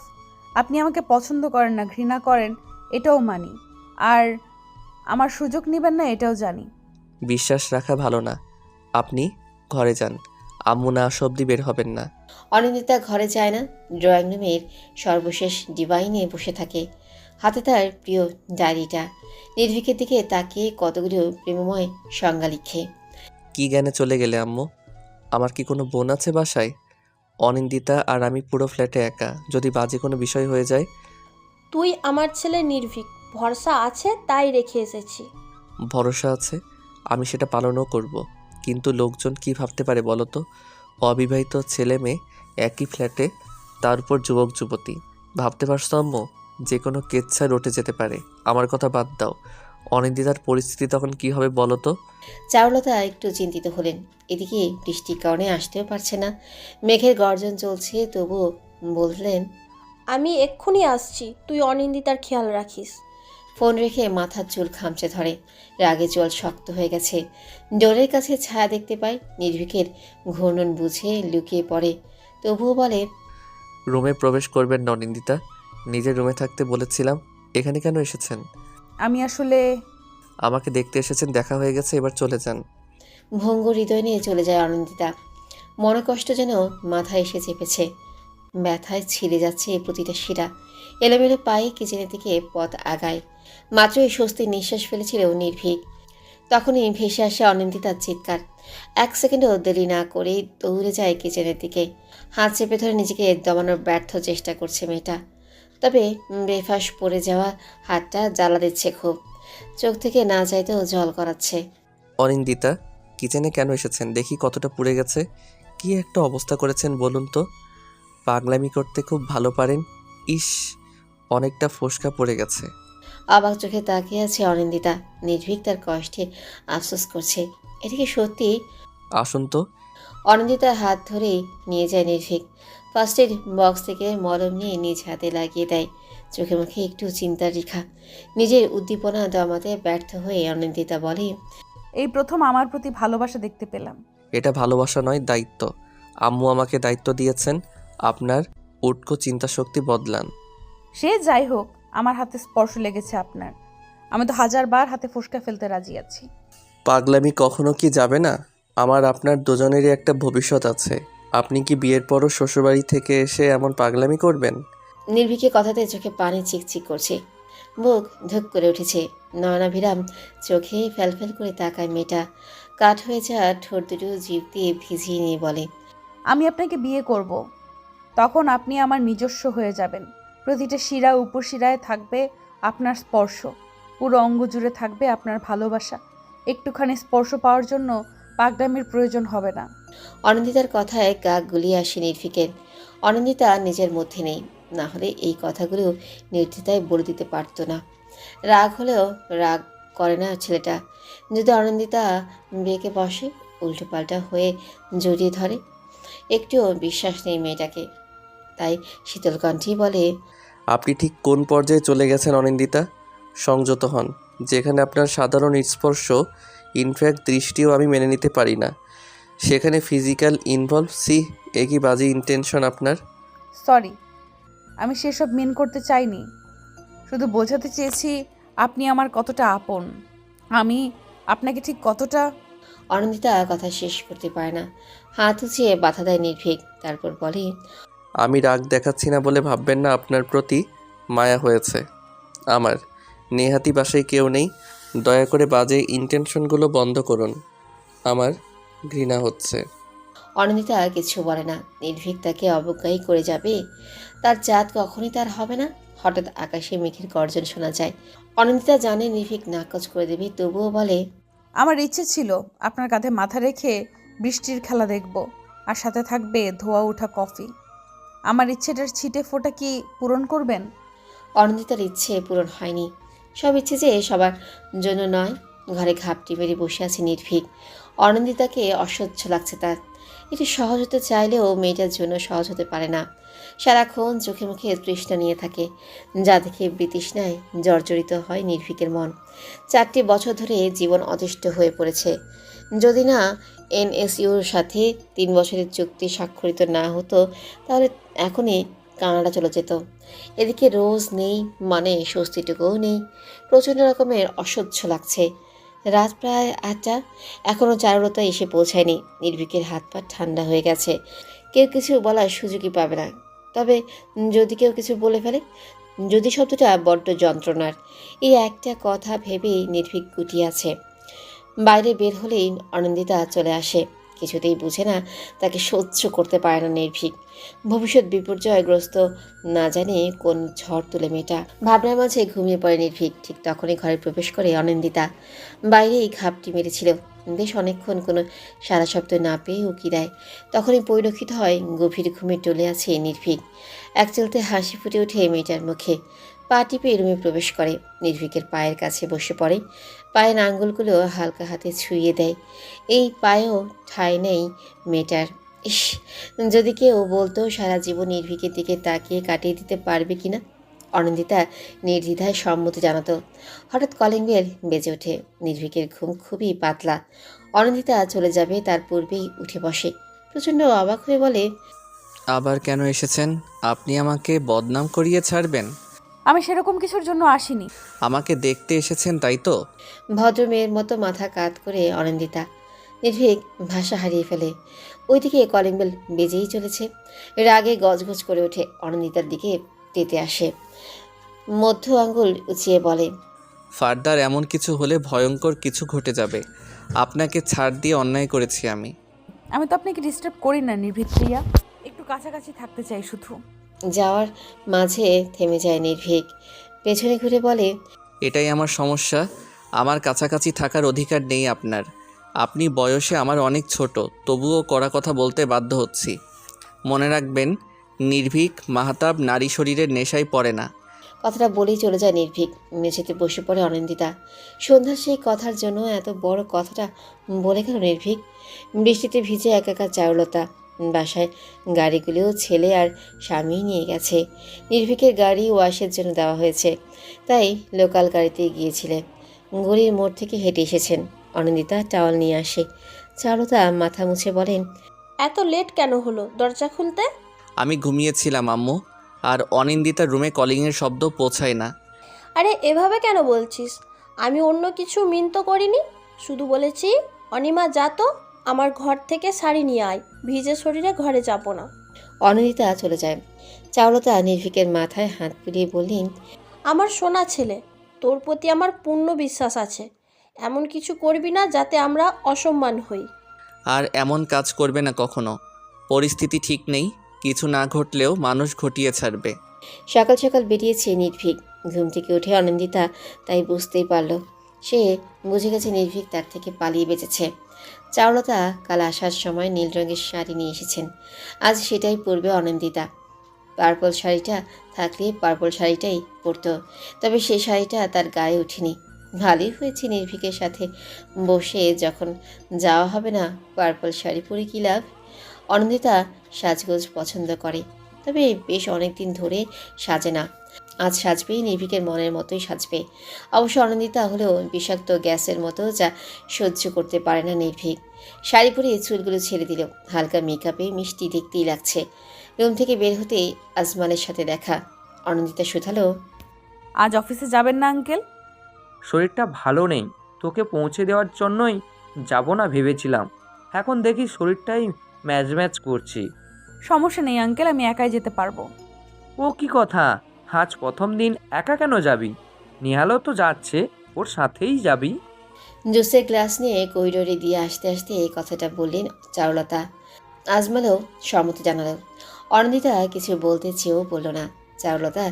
আপনি আমাকে পছন্দ করেন না, ঘৃণা করেন, এটাও মানি। আর আমার সুযোগ নেবেন না এটাও জানি। বিশ্বাস রাখা ভালো না। আপনি ঘরে যান, আম্মু না আসা অবধি বের হবেন না। অনিন্দিতা ঘরে যায় না, ড্রয়িং রুমের সর্বশেষ ডিভাইনে বসে থাকে। হাতে তার প্রিয় ডায়েরিটা। নির্ভীকের দিকে তাকিয়ে কতগুলো প্রেমময় সংজ্ঞা লিখে। কি জ্ঞানে চলে গেলে আম্মু? আমার কি কোনো বোন আছে বাসায়? অনিন্দিতা আর আমি পুরো ফ্ল্যাটে একা, যদি বাজে কোনো বিষয় হয়ে যায়? তুই আমার ছেলে নির্ভীক, ভরসা আছে তাই রেখে এসেছি। ভরসা আছে, আমি সেটা পালনও করব। কিন্তু লোকজন কি ভাবতে পারে বলো তো? অবিবাহিত ছেলে মেয়ে একই ফ্ল্যাটে, তার উপর যুবক যুবতী। ভাবতে পারছো আম্মু? যে কোনো কেচ্ছা রটে যেতে পারে। আমার কথা বাদ দাও, অনিন্দিতার পরিস্থিতি তখন কি হবে বলো তো? চারুলতা একটু চিন্তিত হলেন। এদিকে বৃষ্টির কারণে আসতেও পারছে না। মেঘের গর্জন চলছে, তবুও বললেন, আমি এক্ষুনি আসছি, তুই অনিন্দিতার খেয়াল রাখিস। ফোন রেখে মাথার চুল খামচে ধরে। রাগে জল শক্ত হয়ে গেছে। ডোরের কাছে ছায়া দেখতে পায়। নির্ভীকের ঘূর্ণন বুঝে লুকিয়ে পড়ে, তবুও বলে, রুমে প্রবেশ করবেন না অনিন্দিতা, নিজের রুমে থাকতে বলেছিলাম। এখানে কেন এসেছেন? আমি আসলে আমাকে দেখতে এসেছেন, দেখা হয়ে গেছে, এবার চলে যান। ভঙ্গ হৃদয় নিয়ে চলে যায় অনিন্দিতা। মনকষ্ট যেন মাথায় এসে চেপেছে। ব্যথায় ছিঁড়ে যাচ্ছে প্রতিটা শিরা। এলোমেলো পায়ে কিচেনের দিকে পথ আগায়। মাত্রই স্বস্তির নিঃশ্বাস ফেলেছিল নির্ভীক, তখনই ভেসে আসে অনিন্দিতার চিৎকার। 1 সেকেন্ডও দেরি না করেই দৌড়ে যায় কিচেনের দিকে। হাত চেপে ধরে নিজেকে দমানোর ব্যর্থ চেষ্টা করছে মেয়েটা। তবে বেফাস পড়ে যাওয়া হাতটা জ্বালা দিচ্ছে খুব। চোখ থেকে না যাইতেও জল করাচ্ছে। অনিন্দিতা, কিচেনে কেন এসেছেন? দেখি কতটা পুড়ে গেছে। কি একটা অবস্থা করেছেন বলুন তো? পাগলামি করতে খুব ভালো পারেন। ইস, অনেকটা ফোসকা পড়ে গেছে। অবাক চোখে তাকিয়ে আছে অনিন্দিতা। নির্ভীক তার কষ্টে আফসোস করছে। এদিকে সত্যি আসুন তো। অনিন্দিতার হাত ধরেই নিয়ে যায় নির্ভীক। ফার্স্ট এড বক্স থেকে মলম নিয়ে নিজ হাতে লাগিয়ে দেয়। চোখে মুখে একটু চিন্তার রেখা। নিজের উদ্দীপনা দমাতে ব্যর্থ হয়ে অনিন্দিতা বলে, এই প্রথম আমার প্রতি ভালোবাসা দেখতে পেলাম। এটা ভালোবাসা নয়, দায়িত্ব। আম্মু আমাকে দায়িত্ব দিয়েছেন, আপনার উটকো চিন্তা শক্তি বদলান। সে যাই হোক, আমার হাতে স্পর্শ লেগেছে আপনার। আমি তো 1000 বার হাতে ফোসকা ফেলতে রাজি আছি। পাগলামি কখনো কি যাবে না? আমার আপনার দুজনেরই একটা ভবিষ্যৎ আছে। আপনি কি বিয়ের পরও শ্বশুরবাড়ি থেকে এসে এমন পাগলামি করবেন? নির্ভীকের কথাতে চোখে পানি চিকচিক করছে। বুক ধুক করে উঠেছে। নয়নাভিরাম চোখে ফ্যালফ্যাল করে তাকায় মেয়েটা। কাঠ হয়ে যাওয়া ঠোঁট দুটো জিভ দিয়ে ভিজিয়ে নিয়ে বলে, আমি আপনাকে বিয়ে করব। তখন আপনি আমার নিজস্ব হয়ে যাবেন। প্রতিটা শিরা উপশিরায় থাকবে আপনার স্পর্শ, পুরো অঙ্গ জুড়ে থাকবে আপনার ভালোবাসা। একটুখানি স্পর্শ পাওয়ার জন্য পাগলামির প্রয়োজন হবে না। অনিন্দিতার কথায় গা গুলিয়ে আসে নির্ভীকের। অনিন্দিতা নিজের মধ্যে নেই, না হলে এই কথাগুলো নির্দ্বিধায় বলে দিতে পারত না। রাগ হলেও রাগ করে না ছেলেটা। যদি অনিন্দিতা বেঁকে বসে, উল্টোপাল্টা হয়ে জড়িয়ে ধরে। একটুও বিশ্বাস নেই মেয়েটাকে। তাই শীতল কণ্ঠেই বলে, আপনি ঠিক কোন পর্যায়ে চলে গেছেন অনিন্দিতা? সংযত হন। যেখানে আপনার সাধারণ স্পর্শ, ইনফ্যাক্ট দৃষ্টিও আমি মেনে নিতে পারি না, সেখানে ফিজিক্যাল ইনভলভ। একই বাজে ইন্টেনশন আপনার। সরি, আমি সেসব মিন করতে চাইনি। শুধু বোঝাতে চেয়েছি আপনি আমার কতটা আপন, আমি আপনাকে ঠিক কতটা। অনিন্দিতা কথা শেষ করতে পারে না। হাত উঁচিয়ে বাধা দেয় নির্ভীক। তারপর বলে, আমি রাগ দেখাচ্ছি না বলে ভাববেন না, আপনার প্রতি মায়া হয়েছে আমার। নেহাতি বাসায় কেউ নেই, দয়া করে বাজে ইন্টেনশনগুলো বন্ধ করুন, আমার ঘৃণা হচ্ছে। অনিন্দিতা কিছু বলে না। নির্ভীক তাকে অবজ্ঞাই করে যাবে। তার জাত কখনই তার হবে না। হঠাৎ আকাশে মেঘের গর্জন শোনা যায়। অনিন্দিতা জানে নির্ভীক নাকচ করে দেবে, তবুও বলে, আমার ইচ্ছে ছিল আপনার কাঁধে মাথা রেখে বৃষ্টির খেলা দেখব, আর সাথে থাকবে ধোয়া ওঠা কফি। আমার ইচ্ছেটার ছিটে ফোঁটা কি পূরণ করবেন? অনিন্দিতার ইচ্ছে পূরণ হয়নি। সব ইচ্ছে যে সবার জন্য নয়। ঘরে ঘাপটি মেরে বসে আছে নির্ভীক। অনিন্দিতাকে অসহ্য লাগছে তার। এটি সহজ হতে চাইলেও মেয়েটার জন্য সহজ হতে পারে না। সারাক্ষণ চোখে মুখে তৃষ্ণা নিয়ে থাকে, যা দেখে বিতৃষ্ণায় জর্জরিত হয় নির্ভীকের মন। 4টি বছর ধরে জীবন অতিষ্ঠ হয়ে পড়েছে। যদি না এনএসইউর সাথে 3 বছরের চুক্তি স্বাক্ষরিত না হতো, তাহলে এখনই কানাডা চলে যেত। এদিকে রোজ নেই, মানে স্বস্তিটুকুও নেই। প্রচণ্ড রকমের অসহ্য লাগছে। রাত প্রায় 8টা, এখনও চারুলতা এসে পৌঁছায়নি। নির্ভীকের হাত পা ঠান্ডা হয়ে গেছে। কেউ কিছু বলার সুযোগই পাবে না। তবে যদি কেউ কিছু বলে ফেলে, যদি শব্দটা বড্ড যন্ত্রণার, এই একটা কথা ভেবেই নির্ভীক গুটিয়ে আছে। বাইরে বের হলেই অনিন্দিতা চলে আসে। কিছুতেই বুঝে না, তাকে সহ্য করতে পারে না নির্ভীক। ভবিষ্যৎ বিপর্যয়গ্রস্ত, না জানে কোন ঝড় তুলে মেয়েটা। ভাবনার মাঝে ঘুমিয়ে পড়ে নির্ভীক। ঠিক তখনই ঘরে প্রবেশ করে অনিন্দিতা। বাইরেই ঘাপটি মেরেছিল। বেশ অনেকক্ষণ কোনো সারা শব্দ না পেয়ে উকি দেয়। তখনই পরিলক্ষিত হয় গভীর ঘুমে টলে আছে নির্ভীক। এক চলতে হাসি ফুটে ওঠে মেয়েটার মুখে। পা টিপে রুমে প্রবেশ করে। নির্ভীকের পায়ের কাছে বসে পড়ে। পায়ের আঙ্গুলগুলো হালকা হাতে ছুঁয়ে দেয়। এই পায়েও ঠাঁই নেই মেয়েটার। ইস, যদি কেউ বলতো সারা জীবন নির্ভীকের দিকে তাকিয়ে কাটিয়ে দিতে পারবে কিনা। অনিন্দিতা নির্দ্বিধায় সম্মতি জানাতো। হঠাৎ কলিং বেল বেজে ওঠে। নির্ভীকের ঘুম খুবই পাতলা। অনিন্দিতা চলে যাবে তার পূর্বেই উঠে বসে। প্রচণ্ড অবাক হয়ে বলে, আবার কেন এসেছেন? আপনি আমাকে বদনাম করিয়ে ছাড়বেন? আমি সেরকম কিছুর জন্য আসিনি। আমাকে দেখতে এসেছেন, তাই তো? ভদ্র মেয়ের মতো মাথা কাত করে অনিন্দিতা। নির্ভীক ভাষা হারিয়ে ফেলে। ওইদিকে কলিং বেল বেজেই চলেছে। রাগে গজগজ করে ওঠে। অনিন্দিতার দিকে তেতে আসে। মধ্য আঙ্গুল উঁচিয়ে বলে, ফার্দার এমন কিছু হলে ভয়ঙ্কর কিছু ঘটে যাবে। আপনাকে ছাড় দিয়ে অন্যায় করেছি আমি। আমি তো আপনাকে ডিস্টার্ব করি না নির্ভীক প্রিয়া, একটু কাছাকাছি থাকতে চাই শুধু। যাওয়ার মাঝে থেমে যায় নির্ভীক। পেছনে ঘুরে বলে, এটাই আমার সমস্যা। আমার কাছাকাছি থাকার অধিকার নেই আপনার। আপনি বয়সে আমার অনেক ছোট, তবুও কড়া কথা বলতে বাধ্য হচ্ছি। মনে রাখবেন, নির্ভীক মাহতাব নারী শরীরের নেশায় পড়ে না। কথাটা বলেই চলে যায় নির্ভীক। মেঝেতে বসে পড়ে অনিন্দিতা। সন্ধ্যার সেই কথার জন্য এত বড় কথাটা বলে গেল নির্ভীক। বৃষ্টিতে ভিজে একাকার চারুলতা। বাসায় গাড়িগুলিও ছেলে আর স্বামী নিয়ে গেছে। নির্ভীকের গাড়ি ওয়াশের জন্য দেওয়া হয়েছে, তাই লোকাল গাড়িতে গিয়েছিলেন। গলির মোড় থেকে হেঁটে এসেছেন। অনিন্দিতা টাওয়াল নিয়ে আসে। চারুলতা মাথা মুছে বলেন, এত লেট কেন হলো দরজা খুলতে? আমি ঘুমিয়েছিলাম আম্মু, আর অনিন্দিতার রুমে কলিংয়ের শব্দ পৌঁছায় না। আরে এভাবে কেন বলছিস? আমি অন্য কিছু মিন তো করিনি। শুধু বলেছি, অনিমা যা তো আমার ঘর থেকে শাড়ি নিয়ে আয়, ভিজে শরীরে ঘরে যাবো না। অনিন্দিতা চলে যায়। চারুলতা নির্ভীকের মাথায় হাত বুলিয়ে বললেন, আমার সোনা ছেলে, তোর প্রতি আমার পূর্ণ বিশ্বাস আছে। এমন কিছু করবি না যাতে আমরা অসম্মান হই। আর এমন কাজ করবে না কখনো। পরিস্থিতি ঠিক নেই, কিছু না ঘটলেও মানুষ ঘটিয়ে ছাড়বে। সকাল সকাল বেরিয়েছে নির্ভীক। ঘুম থেকে উঠে অনিন্দিতা তাই বুঝতেই পারল। সে বুঝে গেছে নির্ভীক তার থেকে পালিয়ে বেঁচেছে। চারুলতা কাল আসার সময় নীল রঙের শাড়ি নিয়ে এসেছেন। আজ সেটাই পরবে অনিন্দিতা। পার্পল শাড়িটা থাকলে পার্পল শাড়িটাই পরতো, তবে সেই শাড়িটা তার গায়ে ওঠেনি। ভালোই হয়েছে, নির্ভীকের সাথে বসে যখন যাওয়া হবে না, পার্পল শাড়ি পরে কী লাভ। অনিন্দিতা সাজগোজ পছন্দ করে, তবে বেশ অনেক দিন ধরে সাজে না। আজ সাজবেই, নির্ভীকের মনের মতোই সাজবে। অবশ্য অনিন্দিতা হলেও বিষাক্ত গ্যাসের মতো, যা সহ্য করতে পারে না নির্ভীক। শাড়ি পরে চুলগুলো ছেড়ে দিল। হালকা মেকআপে মিষ্টি দেখতেই লাগছে। রুম থেকে বের হতেই আজমালের সাথে দেখা। অনিন্দিতা শুধালো, আজ অফিসে যাবেন না আঙ্কেল? শরীরটা ভালো নেই, তোকে পৌঁছে দেওয়ার জন্যই যাব না ভেবেছিলাম। এখন দেখি শরীরটাই ম্যাচ ম্যাচ করছি। সমস্যা নেই আঙ্কেল, আমি একাই যেতে পারবো। ও কি কথা, আজ প্রথম দিন একা কেন যাবি? নিহালও তো যাচ্ছে, ওর সাথেই যাবি। জুসের গ্লাস নিয়ে করিডোরে দিয়ে আসতে আসতে এই কথাটা বললেন চারুলতা। আজমালও সম্মতি জানালো। অনিন্দিতা কিছু বলতে চেয়েও বলল না। চারুলতা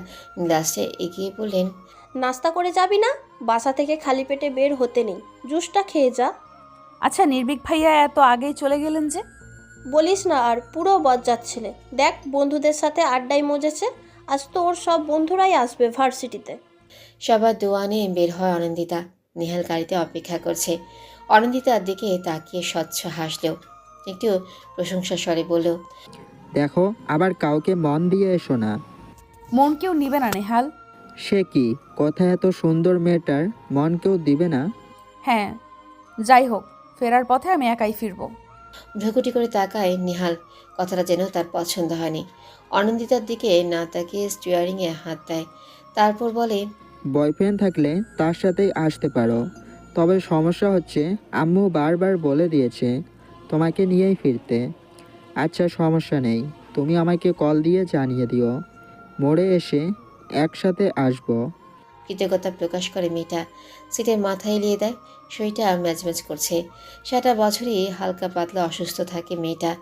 গ্লাসে এগিয়ে বললেন, নাস্তা করে যাবি না? বাসা থেকে খালি পেটে বের হতে নেই, জুসটা খেয়ে যা। আচ্ছা নির্ভীক ভাইয়া এত আগেই চলে গেলেন যে? বলিস না আর, পুরো বজ্জাত ছেলে। দেখ, বন্ধুদের সাথে আড্ডায় মজেছে। আজ তো ওর সব বন্ধুরাই আসবে ভার্সিটিতে। সবার দোয়ানে বের হয় অনিন্দিতা। নিহাল গাড়িতে অপেক্ষা করছে। অনিন্দিতার দিকে তাকিয়ে স্বচ্ছ হাসলেও একটু প্রশংসা স্বরে বলল, দেখো আবার কাউকে মন দিয়ে এসো না। মন কেউ নিবে না নেহাল। সে কি কথা, এত সুন্দর মেয়েটার মন কেউ দিবে না? হ্যাঁ, যাই হোক, ফেরার পথে আমি একাই ফিরবো। ভ্রুকুটি করে তাকায় নিহাল। কথাটা যেন তার পছন্দ হয়নি। অনন্দিতার দিকে না তাকিয়ে স্টিয়ারিংয়ে হাত দেয়, তারপর বলে, বয়ফ্রেন্ড থাকলে তার সাথেই আসতে পারো, তবে সমস্যা হচ্ছে আম্মু বারবার বলে দিয়েছে তোমাকে নিয়েই ফিরতে। আচ্ছা সমস্যা নেই, তুমি আমাকে কল দিয়ে জানিয়ে দিও, মোড়ে এসে একসাথে আসবো। কৃতজ্ঞতা প্রকাশ করে মেয়েটা। সিটের মাথা এলিয়ে দেয়। শরীরটা ম্যাজম্যাজ করছে। সারাটা বছরই হালকা পাতলা অসুস্থ থাকে মেয়েটা।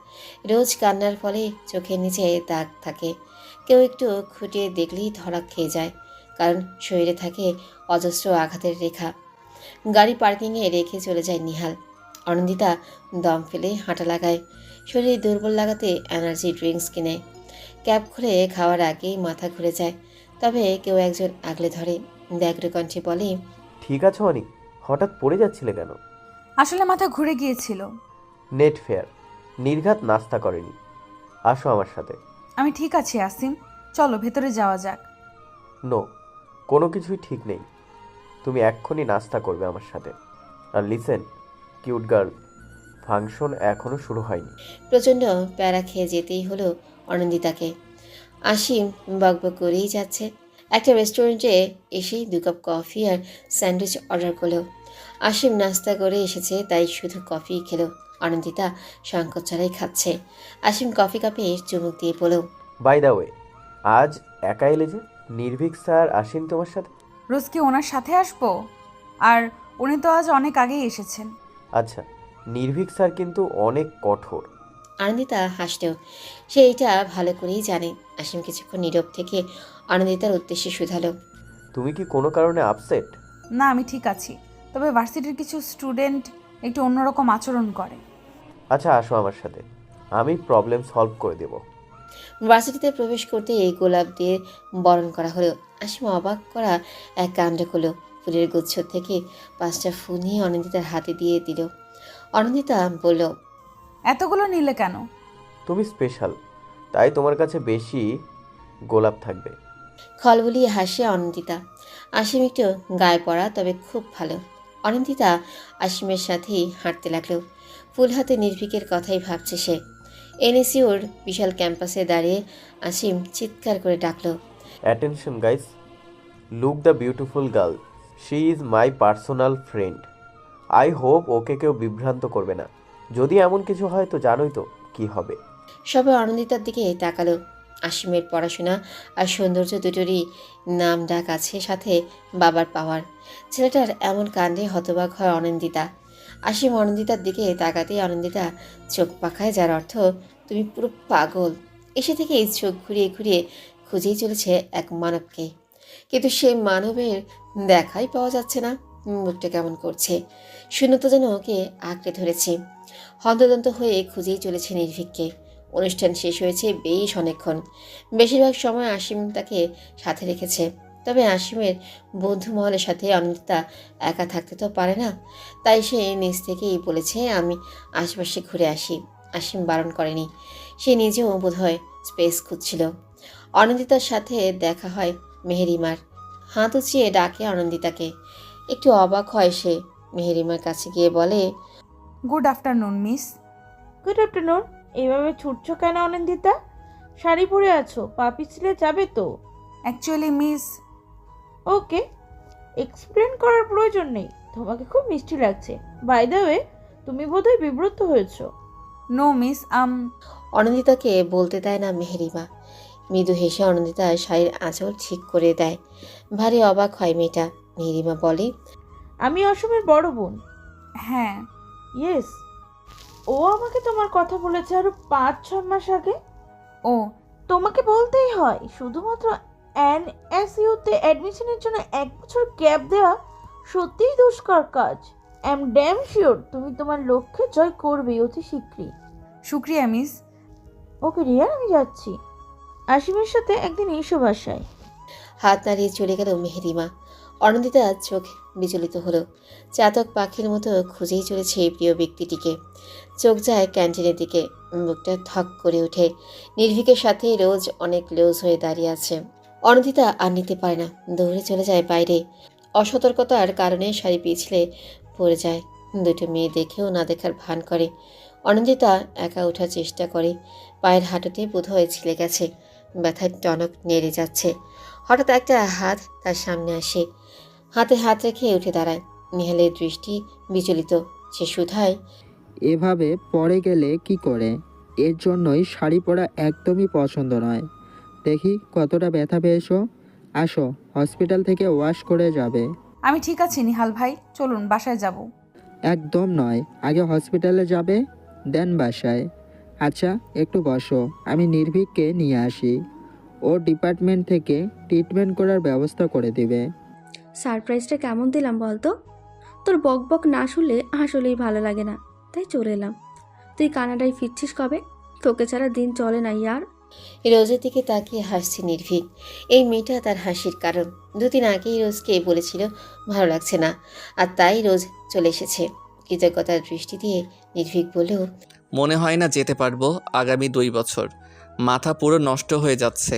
রোজ কান্নার ফলে চোখের নিচে দাগ থাকে। কেউ একটু খুঁটিয়ে দেখলেই ধরা খেয়ে যায়, কারণ শরীরে থাকে অজস্র আঘাতের রেখা। গাড়ি পার্কিংয়ে রেখে চলে যায় নিহাল। অনন্দিতা দম ফেলে হাঁটা লাগায়। শরীর দুর্বল লাগাতে এনার্জি ড্রিঙ্কস কিনে। ক্যাব খুলে খাওয়ার আগেই মাথা ঘুরে যায়, তবে কেউ একজন আগলে ধরে। ব্যগ্র কণ্ঠে বলে, ঠিক আছে অনি, হঠাৎ পড়ে যাচ্ছিলে কেন? আসলে মাথা ঘুরে গিয়েছিল। নেট ফেয়ার, নির্ঘাত নাস্তা করেনি। আসো আমার সাথে। আমি ঠিক আছি আসিম, চলো ভেতরে যাওয়া যাক। নো, কোনো কিছুই ঠিক নেই। তুমি এক্ষুনি নাস্তা করবে আমার সাথে। আর লিসেন কিউট গার্ল, ফাংশন এখনো শুরু হয়নি। প্রচণ্ড প্যারা খেয়ে যেতেই হলো অনন্দিতাকে। আসিম বকবক করেই যাচ্ছে। একটা রেস্টুরেন্টে এসেই 2 কাপ কফি আর স্যান্ডউইচ অর্ডার করলো। আসিম নাস্তা করে এসেছে, তাই শুধু কফি খেলো। অনন্দিতা সংকোচ ছাড়াই খাচ্ছে। আসিম কফি কাপে চুমুক দিয়ে বলল, বাই দ্য ওয়ে, আজ একা এলে যে? নির্ভীক স্যার আসেন তোমার সাথে? রোজ কি ওনার সাথে আসবো? আর উনি তো আজ অনেক আগেই এসেছেন। আচ্ছা, নির্ভীক স্যার কিন্তু অনেক কঠোর। আনন্দিতা হাসলেও সে এটা ভালো করেই জানে। আসিম কিছুক্ষণ নীরব থেকে আনন্দিতার উদ্দেশ্যে শুধালো, তুমি কি কোনো কারণে আপসেট? না, আমি ঠিক আছি, তবে ভার্সিটির কিছু স্টুডেন্ট একটু অন্যরকম আচরণ করে। আচ্ছা আসো আমার সাথে, আমি প্রবলেম সলভ করে দেব। ভার্সিটিতে প্রবেশ করতে এই গোলাপ দিয়ে বরণ করা হলো। আসিম অবাক করা এক কাণ্ড করলো। ফুলের গুচ্ছ থেকে 5টা ফুল নিয়ে অনন্দিতার হাতে দিয়ে দিল। অনন্দিতা বলল, এতগুলো নিলে কেন? তুমি স্পেশাল, তাই তোমার কাছে বেশি গোলাপ থাকবে। খলবলিয়ে হাসে অনন্দিতা। আসিম একটু গায়ে পড়া, তবে খুব ভালো। অনন্দিতা আসিমের সাথেই হাঁটতে লাগলো। ফুল হাতে নির্ভীকের কথাই ভাবছে সে। এনএসইউর বিশাল ক্যাম্পাসে দাঁড়িয়ে আসিম চিৎকার করে ডাকলো, attention guys, look the beautiful girl, she is my personal friend. I hope ওকে কেউ বিভ্রান্ত করবে না। যদি এমন কিছু হয় তো জানোই তো কি হবে। সবাই অনন্দিতার দিকে তাকালো। আসিমের পড়াশোনা আর সৌন্দর্য দুটোরই নাম ডাক আছে, সাথে বাবার পাওয়ার। ছেলেটার এমন কাণ্ডে হতবাক হয় অনন্দিতা। আসিম অনন্দিতার দিকে তাকাতেই অনন্দিতা চোখ পাখায়, যার অর্থ তুমি পুরো পাগল। এসে থেকেই চোখ ঘুরিয়ে ঘুরিয়ে খুঁজেই চলেছে এক মানবকে, কিন্তু সেই মানবের দেখাই পাওয়া যাচ্ছে না। মুখটা কেমন করছে, শূন্যতা যেন ওকে আঁকড়ে ধরেছে। হন্তদন্ত হয়ে খুঁজেই চলেছে নির্ভীককে। অনুষ্ঠান শেষ হয়েছে বেশ অনেকক্ষণ। বেশিরভাগ সময় আসিম তাকে সাথে রেখেছে, তবে আসিমের বন্ধু মহলের সাথে অনন্দিতা একা থাকতে তো পারে না, তাই সে নিজ থেকেই বলেছে আমি আশেপাশে ঘুরে আসি। আসিম বারণ করেনি, সে নিজেও বোধহয় স্পেস খুঁজছিল। অনন্দিতার সাথে দেখা হয় মেহেরিমার। হাত উঁচিয়ে ডাকে অনন্দিতাকে। একটু অবাক হয় সে। মেহেরিমার কাছে গিয়ে বলে, good afternoon miss. Good afternoon. এইভাবে ছুটছো কেন অনন্দিতা? শাড়ি পরে আছো, পা পিছলে যাবে তো। অ্যাকচুয়ালি মিস, ওকে, এক্সপ্লেন করার প্রয়োজন নেই। তোমাকে খুব মিষ্টি লাগছে। বাই দ্য ওয়ে, তুমি বোধহয় বিব্রত হয়েছো। নো মিস, অনন্দিতাকে বলতে দেয় না মেহেরিমা। মৃদু হেসে অনন্দিতা শাড়ির আঁচল ঠিক করে দেয়। ভারী অবাক হয় মেয়েটা। মেহেরিমা বলে, আমি অসমের বড় বোন। হ্যাঁ। ইয়েস, ও আমাকে তোমার কথা বলেছে আরো 5-6 মাস আগে। ও, তোমাকে বলতেই হয়, শুধুমাত্র এনএসইউতে অ্যাডমিশনের জন্য 1 বছর গ্যাপ দেওয়া সত্যিই দুষ্কর কাজ। আই এম ড্যাম শিওর তুমি তোমার লক্ষ্যে জয় করবে অতি শীঘ্রই। শুক্রিয়া মিস। ওকে রিয়া, আমি যাচ্ছি। আসিমের সাথে একদিন এসো বাসায়। হাত নাড়িয়ে চলে গেল মেহেরিমা। অনন্দিতা চোখ বিচলিত হলো। চাতক পাখির মতো খুঁজেই চলেছে এই প্রিয় ব্যক্তিটিকে। চোখ যায় ক্যান্টিনের দিকে, মুখটা থক করে ওঠে। নির্ভীকের সাথে রোজ অনেক লুজ হয়ে দাঁড়িয়ে আছে। অনন্দিতা আর নিতে পারে না, দৌড়ে চলে যায় বাইরে। অসতর্কতার কারণে শাড়ি পিছলে পড়ে যায়। দুটো মেয়ে দেখেও না দেখার ভান করে। অনন্দিতা একা ওঠার চেষ্টা করে। পায়ের হাঁটুতে বোধহয় ছিলে গেছে, ব্যথায় টনক নেড়ে যাচ্ছে। হঠাৎ একটা হাত তার সামনে আসে। হাতে হাত রেখে উঠে দাঁড়ায়। নিহালের দৃষ্টি বিচলিত। সে শুধায়, এভাবে পড়ে গেলে কি করে? এর জন্যই শাড়ি পরা একদমই পছন্দ নয়। দেখি কতটা ব্যথা পেয়েছো। আসো, হসপিটাল থেকে ওয়াশ করে যাবে। আমি ঠিক আছি নিহাল ভাই, চলুন বাসায় যাব। একদম নয়, আগে হসপিটালে যাবে, দেন বাসায়। আচ্ছা, একটু বসো, আমি নির্ভীককে নিয়ে আসি। ও ডিপার্টমেন্ট থেকে ট্রিটমেন্ট করার ব্যবস্থা করে দিবে। সারপ্রাইজটা কেমন দিলাম বলতো? তোর বক বক না শুনলে আসলেই ভালো লাগে না, তাই চলে এলাম। তুই কানাডায় ফিরছিস কবে? তোকে ছাড়া দিন চলে না ইয়ার। রোজের দিকে তাকিয়ে হাসছে নির্ভীক। এই মেয়েটা তার হাসির কারণ। দুদিন আগেই রোজকে বলেছিল ভালো লাগছে না, আর তাই রোজ চলে এসেছে। কৃতজ্ঞতার দৃষ্টি দিয়ে নির্ভীক বললেও, মনে হয় না যেতে পারবো আগামী 2 বছর। মাথা পুরো নষ্ট হয়ে যাচ্ছে।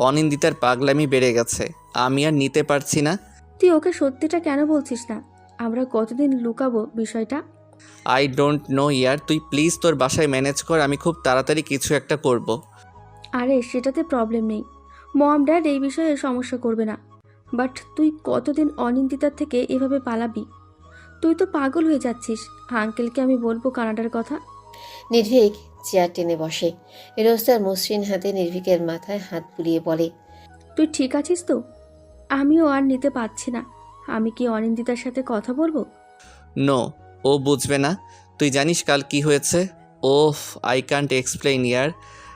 অনিন্দিতার পাগলামি বেড়ে গেছে, আমি আর নিতে পারছি না। তুই ওকে সত্যিটা কেন বলছিস না? আমরা কতদিন লুকাবো বিষয়টা? আই ডোন্ট নো ইয়ার, তুই প্লিজ তোর বাসায় ম্যানেজ কর, আমি খুব তাড়াতাড়ি কিছু একটা করব। আরে সেটাতে প্রবলেম নেই, মম ড্যাড এই বিষয়ে সমস্যা করবে না। বাট তুই কতদিন অনিন্দিতার থেকে এভাবে পালাবি? তুই তো পাগল হয়ে যাচ্ছিস। আঙ্কেলকে আমি বলবো কানাডার কথা। নির্ভীক চেয়ার টেনে বসে। রোজ তার মসৃণ হাতে নির্ভীকের মাথায় হাত বুলিয়ে বলে, তুই ঠিক আছিস তো? আমিও আর নিতে পারছি না। আমি কি অনিন্দিতার সাথে কথা বলবো? নো, ও বুঝবে না। তুই জানিস কাল কি হয়েছে? ওফ, আই কান্ট এক্সপ্লেইন ইয়ার।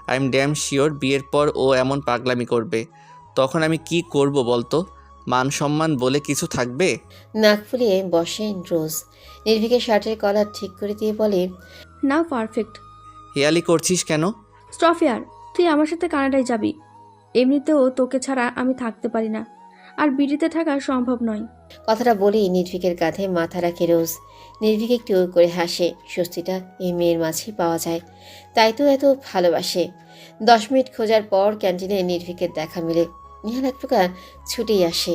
আই এম ড্যাম শিওর বিয়ের পর ও এমন পাগলামি করবে। তখন আমি কি করব বলতো? মান সম্মান বলে কিছু থাকবে? নাক ফুলিয়ে বসে রোজ। নির্ভীকের শার্টের কলার ঠিক করে দিয়ে বলে, না পারফেক্ট। হেয়ালি করছিস কেন? স্টপ ইয়ার, তুই আমার সাথে কানাডায় যাবি। এমনিতেও তোকে ছাড়া আমি থাকতে পারি না, আর বিড়িতে থাকা সম্ভব নয়। কথাটা বলেই নির্ভীকের কাঁধে মাথা রাখে রোজ। নির্ভীক একটু করে হাসে। স্বস্তিটা এই মেয়ের মাঝেই পাওয়া যায়, তাই তো এত ভালোবাসে। 10 মিনিট খোঁজার পর ক্যান্টিনে নির্ভীকের দেখা মিলে। নিহাল এক প্রকার ছুটেই আসে।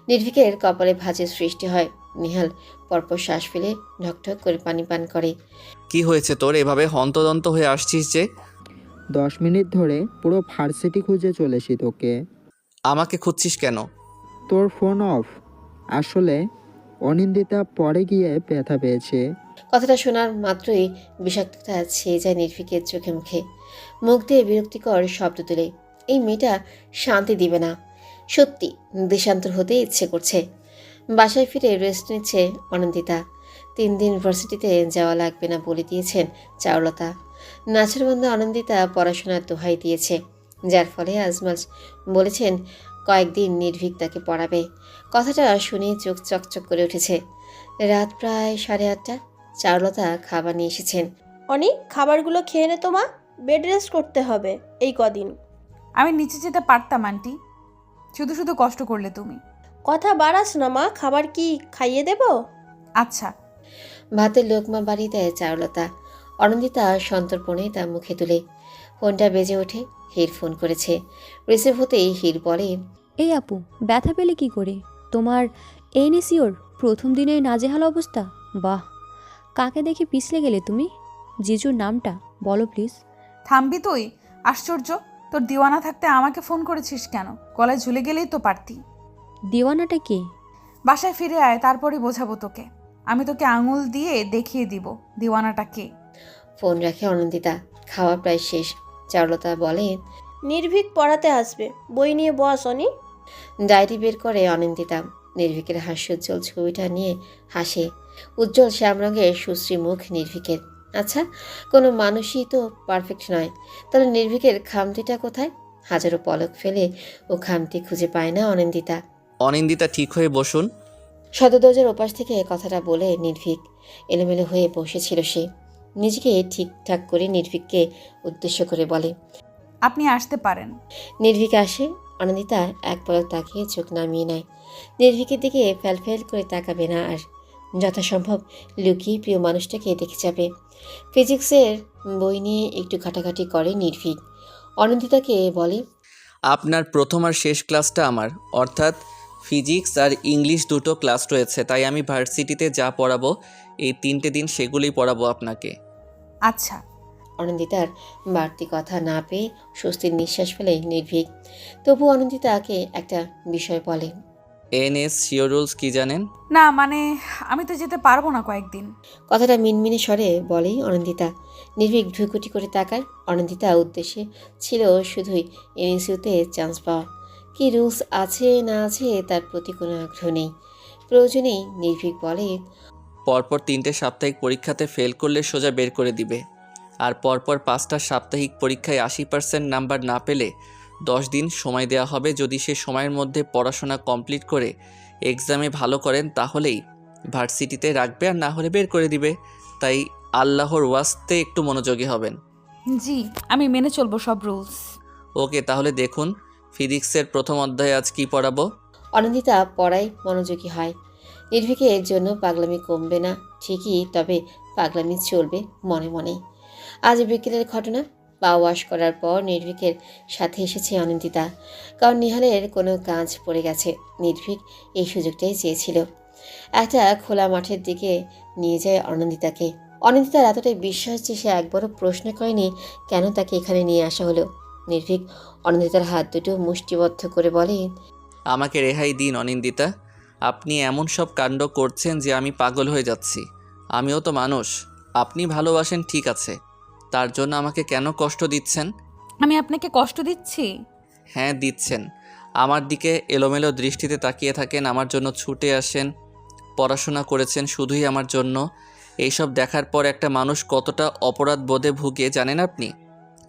নির্ভীকের কপালে ভাঁজের সৃষ্টি হয়। নিহাল পরপর শ্বাস ফেলে ঢকঢক করে পানি পান করে। কি হয়েছে তোর, এভাবে হন্তদন্ত হয়ে আসছিস যে? 10 মিনিট ধরে পুরো ভার্সিটি খুঁজে চলেছি তোকে। আমাকে খুঁজছিস কেন? তোর ফোন অফ। আসলে অনিন্দিতা পরে গিয়ে ব্যথা পেয়েছে। কথাটা শোনার মাত্রই বিষাক্ততা ছেয়ে যায় নির্ভীকের চোখে মুখে। মুখ দিয়ে বিরক্তিকর শব্দ তুলে। এই মেয়েটা শান্তি দিবে না। সত্যি দেশান্তর হতে ইচ্ছে করছে। বাসায় ফিরে রেস্ট নিচ্ছে অনন্দিতা। 3 দিন ইউনিভার্সিটিতে যাওয়া লাগবে না বলে দিয়েছেন চারুলতা। নাছরবন্ধা অনন্দিতা পড়াশোনার দোহাই দিয়েছে, যার ফলে আজমাজ বলেছেন কয়েকদিন নির্ভীক তাকে পড়াবে। কথাটা শুনে চোখ চকচক করে উঠেছে। রাত প্রায় 8:30। চারুলতা খাবার নিয়ে এসেছেন। অনেক খাবারগুলো খেয়ে নে তোমা, বেড রেস্ট করতে হবে এই কদিন। আমি নিচে যেতে পারতাম আন্টি, শুধু শুধু কষ্ট করলে তুমি। কথা বাড়াস না মা, খাবার কি খাইয়ে দেব? আচ্ছা। ভাতের লোকমা বাড়িয়ে দেয় চারুলতা। অনন্দিতা সন্তর্পণে তার মুখে তুলে। ফোনটা বেজে ওঠে। হির ফোন করেছে। রিসিভ হতেই হির বলে, এই আপু, ব্যথা পেলে কি করে? তোমার এনএসইউর প্রথম দিনের নাজেহাল অবস্থা? বাহ, কাকে দেখে পিছলে গেলে তুমি? জিজুর নামটা বলো প্লিজ। থামবি তুই? আশ্চর্য, তোর দিওয়ানা থাকতে আমাকে ফোন করেছিস কেন? গলায় ঝুলে গেলেই তো পারতি। দিওয়ানাটা কে? বাসায় ফিরে আয়, তারপরে বোঝাবো তোকে। আমি তোকে আঙুল দিয়ে দেখিয়ে দিব দিওয়ানাটা কে। ফোন রাখে অনন্দিতা। খাওয়া প্রায় শেষ। চারুলতা বলে, নির্ভীক পড়াতে আসবে, বই নিয়ে বস অনি। ডায়েরি বের করে অনিন্দিতা। নির্ভীকের হাস্যোজ্জ্বল ছবিটা নিয়ে হাসে। উজ্জ্বল শ্যাম রঙের সুশ্রী মুখ নির্ভীকের। আচ্ছা, কোনো মানুষই তো পারফেক্ট নয়, তাহলে নির্ভীকের খামতিটা কোথায়? হাজারো পলক ফেলে ও খামতি খুঁজে পায় না অনিন্দিতা। অনিন্দিতা ঠিক হয়ে বসুন। সদরদরজার ওপাশ থেকে কথাটা বলে নির্ভীক এলোমেলো হয়ে বসেছিল। সে নিজেকে ঠিকঠাক করে নির্ভীককে উদ্দেশ্য করে বলে, আপনি আসতে পারেন। নির্ভীক আসে। অনন্দিতা এক পলক তাকিয়ে চোখ নামিয়ে নেয়। নির্ভীকের দিকে ফ্যাল করে তাকাবে না আর যথাসম্ভব লুকিয়ে প্রিয় মানুষটাকে দেখে যাবে। ফিজিক্সের বই নিয়ে একটু ঘাটাঘাটি করে নির্ভীক। অনন্দিতাকে বলে, আপনার প্রথম আর শেষ ক্লাসটা আমার, অর্থাৎ ফিজিক্স আর ইংলিশ দুটো ক্লাস রয়েছে, তাই আমি ভার্সিটিতে যা পড়াবো এই 3টে দিন সেগুলোই পড়াবো আপনাকে। আচ্ছা। অনন্দিতার বাড়তি কথা না পেয়ে স্বস্তির নিঃশ্বাস ফেলে নির্ভীক। তবু অনন্দিতাকে একটা বিষয় বলে, NSCO রুলস কি জানেন? না মানে আমি তো যেতে পারবো না কয়েকদিন। কথাটা মিনমিনে স্বরে বলেই অনন্দিতা। নির্ভীক ভ্রুকুটি করে তাকায়। অনন্দিতা উদ্দেশ্যে ছিল শুধুই NSUতে চান্স পাওয়া। কি রুলস আছে না আছে তার প্রতি কোনো আগ্রহ নেই। প্রয়োজনেই নির্ভীক বলে, পরপর 3টে সাপ্তাহিক পরীক্ষাতে ফেল করলে সোজা বের করে দিবে, আর পরপর 5টা সাপ্তাহিক পরীক্ষায় 80% নাম্বার না পেলে 10 দিন সময় দেওয়া হবে। যদি সে সময়ের মধ্যে পড়াশোনা কমপ্লিট করে এক্সামে ভালো করেন তাহলেই ভার্সিটিতে রাখবে, আর না হলে বের করে দিবে। তাই আল্লাহর ওয়াস্তে একটু মনোযোগী হবেন। জি, আমি মেনে চলবো সব রুলস। ওকে, তাহলে দেখুন ফিজিক্সের প্রথম অধ্যায়ে আজ কি পড়াবো। অনন্দিতা পড়ায় মনোযোগী হয়। নির্ভীকের জন্য পাগলামি কমবে না ঠিকই, তবে পাগলামি চলবে মনে মনে। আজ বিকেলের ঘটনা। পা ওয়াশ করার পর নির্ভীকের সাথে এসেছে অনন্দিতা, কারণ নিহালের কোনো কাজ পড়ে গেছে। নির্ভীক এই সুযোগটাই চেয়েছিল। একটা খোলা মাঠের দিকে নিয়ে যায় অনন্দিতাকে। অনন্দিতার এতটাই বিশ্বাস যে সে একবারও প্রশ্ন করেনি কেন তাকে এখানে নিয়ে আসা হলো। নির্ভীক অনন্দিতার হাত দুটো মুষ্টিবদ্ধ করে বলে, আমাকে রেহাই দিন অনিন্দিতা, আপনি এমন সব কাণ্ড করছেন যে আমি পাগল হয়ে যাচ্ছি। আমিও তো মানুষ। আপনি ভালোবাসেন ঠিক আছে, তার জন্য আমাকে কেন কষ্ট দিচ্ছেন? আমি আপনাকে কষ্ট দিচ্ছি? হ্যাঁ দিচ্ছেন। আমার দিকে এলোমেলো দৃষ্টিতে তাকিয়ে থাকেন, আমার জন্য ছুটে আসেন, পড়াশোনা করেছেন শুধুই আমার জন্য। এইসব দেখার পর একটা মানুষ কতটা অপরাধ বোধে ভুগে জানেন আপনি?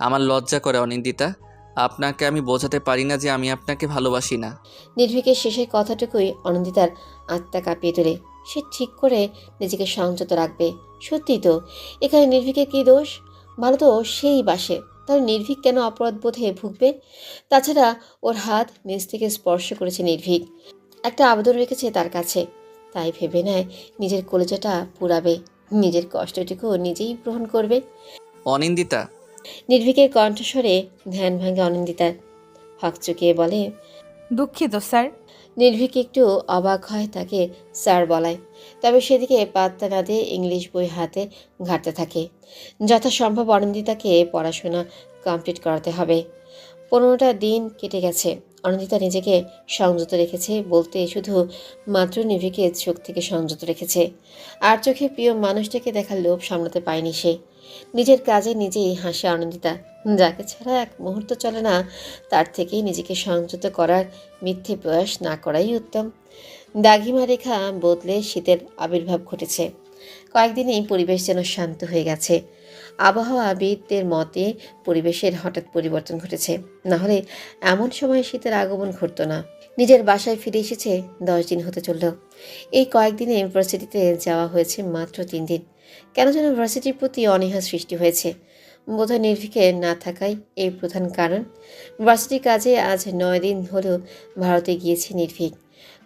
আমার লজ্জা করে অনিন্দিতা, আপনাকে আমি বোঝাতে পারি না যে আমি আপনাকে ভালোবাসি না। নির্ভীকের শেষের কথাটুকুই অনন্দিতার আত্মা কাঁপিয়ে তোলে। সে ঠিক করে নিজেকে সংযত রাখবে। সত্যি তো, এখানে নির্ভীকের কী দোষ? ভালো তো সেই বাসে, তাহলে নির্ভীক কেন অপরাধ বোধে ভুগবে? তাছাড়া ওর হাত নিজ থেকে স্পর্শ করেছে নির্ভীক, একটা আবেদন রেখেছে তার কাছে। তাই ভেবে নেয় নিজের কলেজাটা পুড়াবে, নিজের কষ্টটুকু নিজেই গ্রহণ করবে। অনিন্দিতা। নির্ভীকের কণ্ঠস্বরে ধ্যান ভাঙে অনন্দিতার। হকচকিয়ে বলে, দুঃখিত স্যার। নির্ভীক একটু অবাক হয় তাকে স্যার বলায়, তবে সেদিকে পাত্তা না দিয়ে ইংলিশ বই হাতে ঘাঁটতে থাকে। যথাসম্ভব অনন্দিতাকে পড়াশোনা কমপ্লিট করাতে হবে। 15টা দিন কেটে গেছে। অনন্দিতা নিজেকে সংযত রেখেছে বলতে শুধু মাত্র নির্ভীকের চোখ থেকে সংযত রেখেছে। আর চোখে প্রিয় মানুষটাকে দেখার লোভ সামলাতে পায়নি সে। নিজের কাজে নিজেই হাসে অনন্দিতা। যাকে ছাড়া এক মুহূর্ত চলে না, তার থেকেই নিজেকে সংযত করার মিথ্যে প্রয়াস না করাই উত্তম। দাগিমা রেখা বদলে শীতের আবির্ভাব ঘটেছে। কয়েকদিনেই পরিবেশ যেন শান্ত হয়ে গেছে। আবহাওয়াবিদদের মতে পরিবেশের হঠাৎ পরিবর্তন ঘটেছে, না হলে এমন সময় শীতের আগমন ঘটতো না। নিজের বাসায় ফিরে এসেছে 10 দিন হতে চলল। এই কয়েকদিনে ভার্সিটিতে যাওয়া হয়েছে মাত্র 3 দিন। কেন যেন ভার্সিটির প্রতি অনীহা সৃষ্টি হয়েছে। বোধহয় নির্ভীকের না থাকাই এই প্রধান কারণ। ভার্সিটির কাজে আজ 9 দিন হলেও ভারতে গিয়েছে নির্ভীক।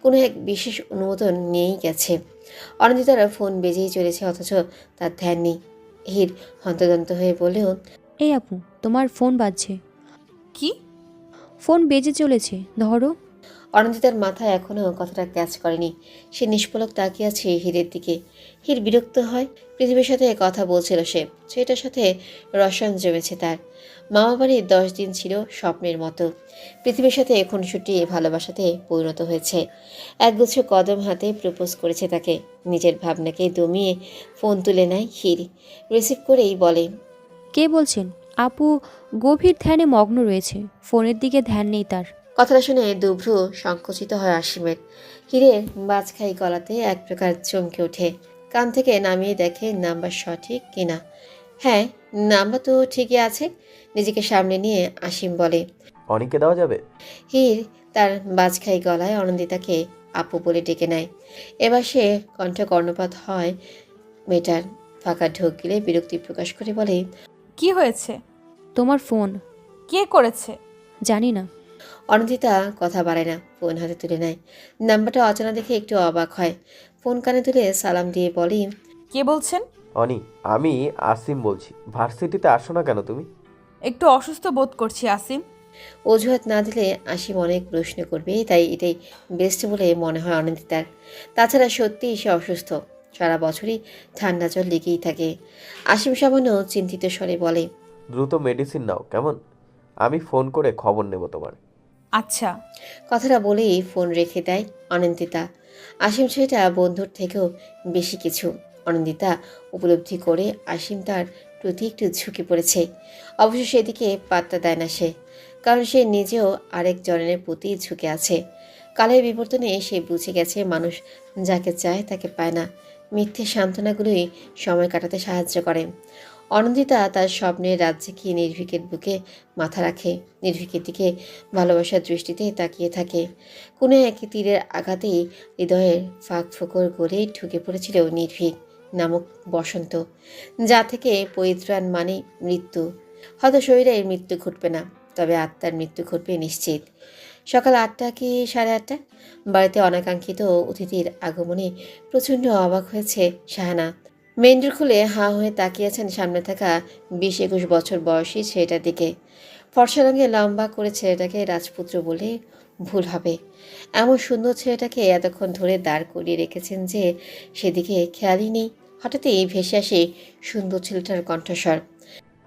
কোনো এক বিশেষ অনুমোদন নিয়েই গেছে। অনন্দিতার ফোন বেজেই চলেছে, অথচ তার ধ্যান নেই। হির হন্তদন্ত হয়ে বলেও, এই আপু, তোমার ফোন বাজছে। কি? ফোন বেজে চলেছে, ধরো। অনন্দিতার মাথায় এখনও কথাটা ক্যাচ করেনি। সে নিষ্পলক তাকিয়ে আছে হীরের দিকে। হীর বিরক্ত হয়। পৃথিবীর সাথে কথা বলছিল সে, সেটার সাথে রসায়ন জমেছে তার। মামাবাড়ির 10 দিন ছিল স্বপ্নের মতো। পৃথিবীর সাথে খুনসুটি ভালোবাসাতে পরিণত হয়েছে। একগুচ্ছ কদম হাতে প্রপোজ করেছে তাকে। নিজের ভাবনাকে দমিয়ে ফোন তুলে নেয় হীর। রিসিভ করেই বলে, কে বলছেন? আপু গভীর ধ্যানে মগ্ন রয়েছে, ফোনের দিকে ধ্যান নেই তার। কথাটা শুনে দুভ্রু সংকুচিত হয় অসীমের। হীরের বাজখাই গলাতে এক প্রকার চমকে ওঠে। কান থেকে নামিয়ে দেখে নাম্বার সঠিক কিনা। হ্যাঁ, নাম্বার তো ঠিকই আছে। নিজেকে সামনে নিয়ে অসীম বলে, অনেককে দেওয়া যাবে? হীর তার বাজখাই গলায় অনন্দিতাকে আপু বলে ডেকে নেয়। এবার সে কণ্ঠ কর্ণপাত হয় মেয়েটার। ফাঁকা ঢোক গিলে বিরক্তি প্রকাশ করে বলে, কি হয়েছে? তোমার ফোন। কে করেছে? জানি না। অনিন্দিতা কথা বাড়ায় না, ফোন হাতে তুলে নেয়। নাম্বারটা অচেনা দেখে একটু অবাক হয়। ফোন কানে তুলে সালাম দিয়ে বলি, কে বলছেন? অনি, আমি আসিম বলছি। ভার্সিটিতে আসো না কেন তুমি? একটু অসুস্থ বোধ করছি আসিম। অজুহাত না দিলে আসিম অনেক প্রশ্ন করবে, তাই এটাই বেস্ট বলে মনে হয় অনিন্দিতার। তাছাড়া সত্যিই সে অসুস্থ, সারা বছরই ঠান্ডা জ্বর লেগেই থাকে। আসিম সামান্য চিন্তিত স্বরে বলে, দ্রুত মেডিসিন নাও কেমন? আমি ফোন করে খবর নেব তোমার। আচ্ছা। কথাটা বলেই ফোন রেখে দেয় অনিন্দিতা। আসিম সেটা বন্ধুর থেকেও বেশি কিছু। অনিন্দিতা উপলব্ধি করে আসিম তার প্রতি একটু ঝুঁকে পড়েছে। অবশ্য সেদিকে পাত্তা দেয় না সে, কারণ সে নিজেও আরেক জনের প্রতি ঝুঁকে আছে। কালের বিবর্তনে সে বুঝে গেছে মানুষ যাকে চায় তাকে পায় না। মিথ্যে সান্ত্বনাগুলোই সময় কাটাতে সাহায্য করে। অনন্দিতা তার স্বপ্নের রাজ্যে গিয়ে নির্ভীকের বুকে মাথা রাখে। নির্ভীকের দিকে ভালোবাসার দৃষ্টিতে তাকিয়ে থাকে। কোনো এক তীরের আঘাতেই হৃদয়ের ফাঁক ফোকর গলে ঢুকে পড়েছিল নির্ভীক নামক বসন্ত, যা থেকে পরিত্রাণ মানে মৃত্যু। হয়তো শরীরের মৃত্যু ঘটবে না, তবে আত্মার মৃত্যু ঘটবে নিশ্চিত। সকাল 8টা কি 8:30, বাড়িতে অনাকাঙ্ক্ষিত অতিথির আগমনে প্রচণ্ড অবাক হয়েছে শাহানা। মেন ডোর খুলে হাঁ হয়ে তাকিয়েছেন সামনে থাকা 20-21 বছর বয়সী ছেলেটার দিকে। ফর্সা রঙে লম্বা করে ছেলেটাকে রাজপুত্র বলে ভুল হবে। এমন সুন্দর ছেলেটাকে এতক্ষণ ধরে দাঁড় করিয়ে রেখেছেন যে সেদিকে খেয়ালই নেই। হঠাৎই ভেসে আসে সুন্দর ছেলেটার কণ্ঠস্বর।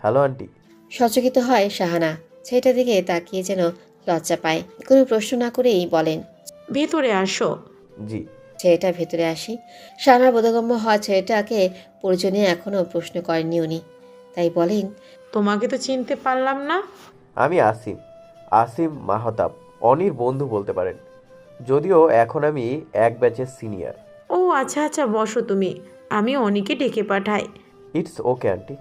Hello aunty. সচকিত হয় শাহানা, ছেলেটার দিকে তাকিয়ে যেন লজ্জা পায়। কোনো প্রশ্ন না করেই বলেন, ভেতরে আসো। জি। ছেলেটা ভেতরে আসি। শাহানার বোধগম্য হয় ছেলেটাকে প্রয়োজনে এখনও প্রশ্ন করেননি উনি, তাই বলেন, তোমাকে তো চিনতে পারলাম না। আমি আসিম, আসিম মাহতাব, অনির বন্ধু বলতে পারেন। যদিও এখন আমি এক ব্যাচের সিনিয়র। ও আচ্ছা আচ্ছা, বসো তুমি, আমি অনিকে ডেকে পাঠাই। ইটস ওকে আন্টি,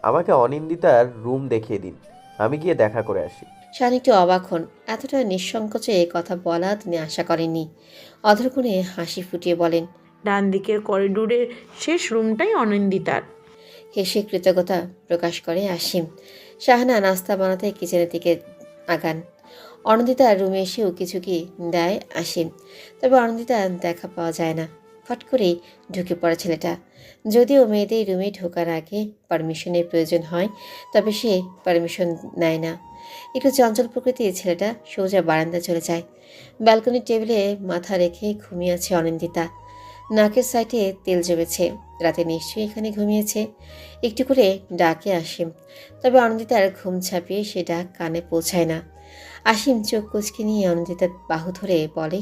আমাকে অনিন্দিতার রুম দেখিয়ে দিন, আমি গিয়ে দেখা করে আসি। শাহানা একটু অবাক হন। এতটা নিঃসংকোচে কথা বলা তিনি আশা করেননি। অধরগুণে হাসি ফুটিয়ে বলেন, ডান দিকের করিডোরের শেষ রুমটাই অনিন্দিতার। হেসে কৃতজ্ঞতা প্রকাশ করে আসিম। শাহানা নাস্তা বানাতে কিচেনের দিকে আগান। অনন্দিতার রুমে এসেও কিছু কি দেয় আসিম, তবে অনন্দিতার দেখা পাওয়া যায় না। ফট করেই ঢুকে পড়ে ছেলেটা। যদিও মেয়েদের রুমে ঢোকার আগে পারমিশনের প্রয়োজন হয়, তবে সে পারমিশন নেয় না। একটু চঞ্চল প্রকৃতির ছেলেটা সোজা বারান্দা চলে যায়। ব্যালকনির টেবিলে মাথা রেখে ঘুমিয়ে আছে অনিন্দিতা। নাকের সাইডে তেল জমেছে। রাতে নিশ্চয়ই এখানে ঘুমিয়েছে। একটু করে ডাকে আসিম, তবে অনিন্দিতার ঘুম ছাপিয়ে সে ডাক কানে পৌঁছায় না। আসিম চোখ কুচকে নিয়ে অনিন্দিতার বাহু ধরে বলে,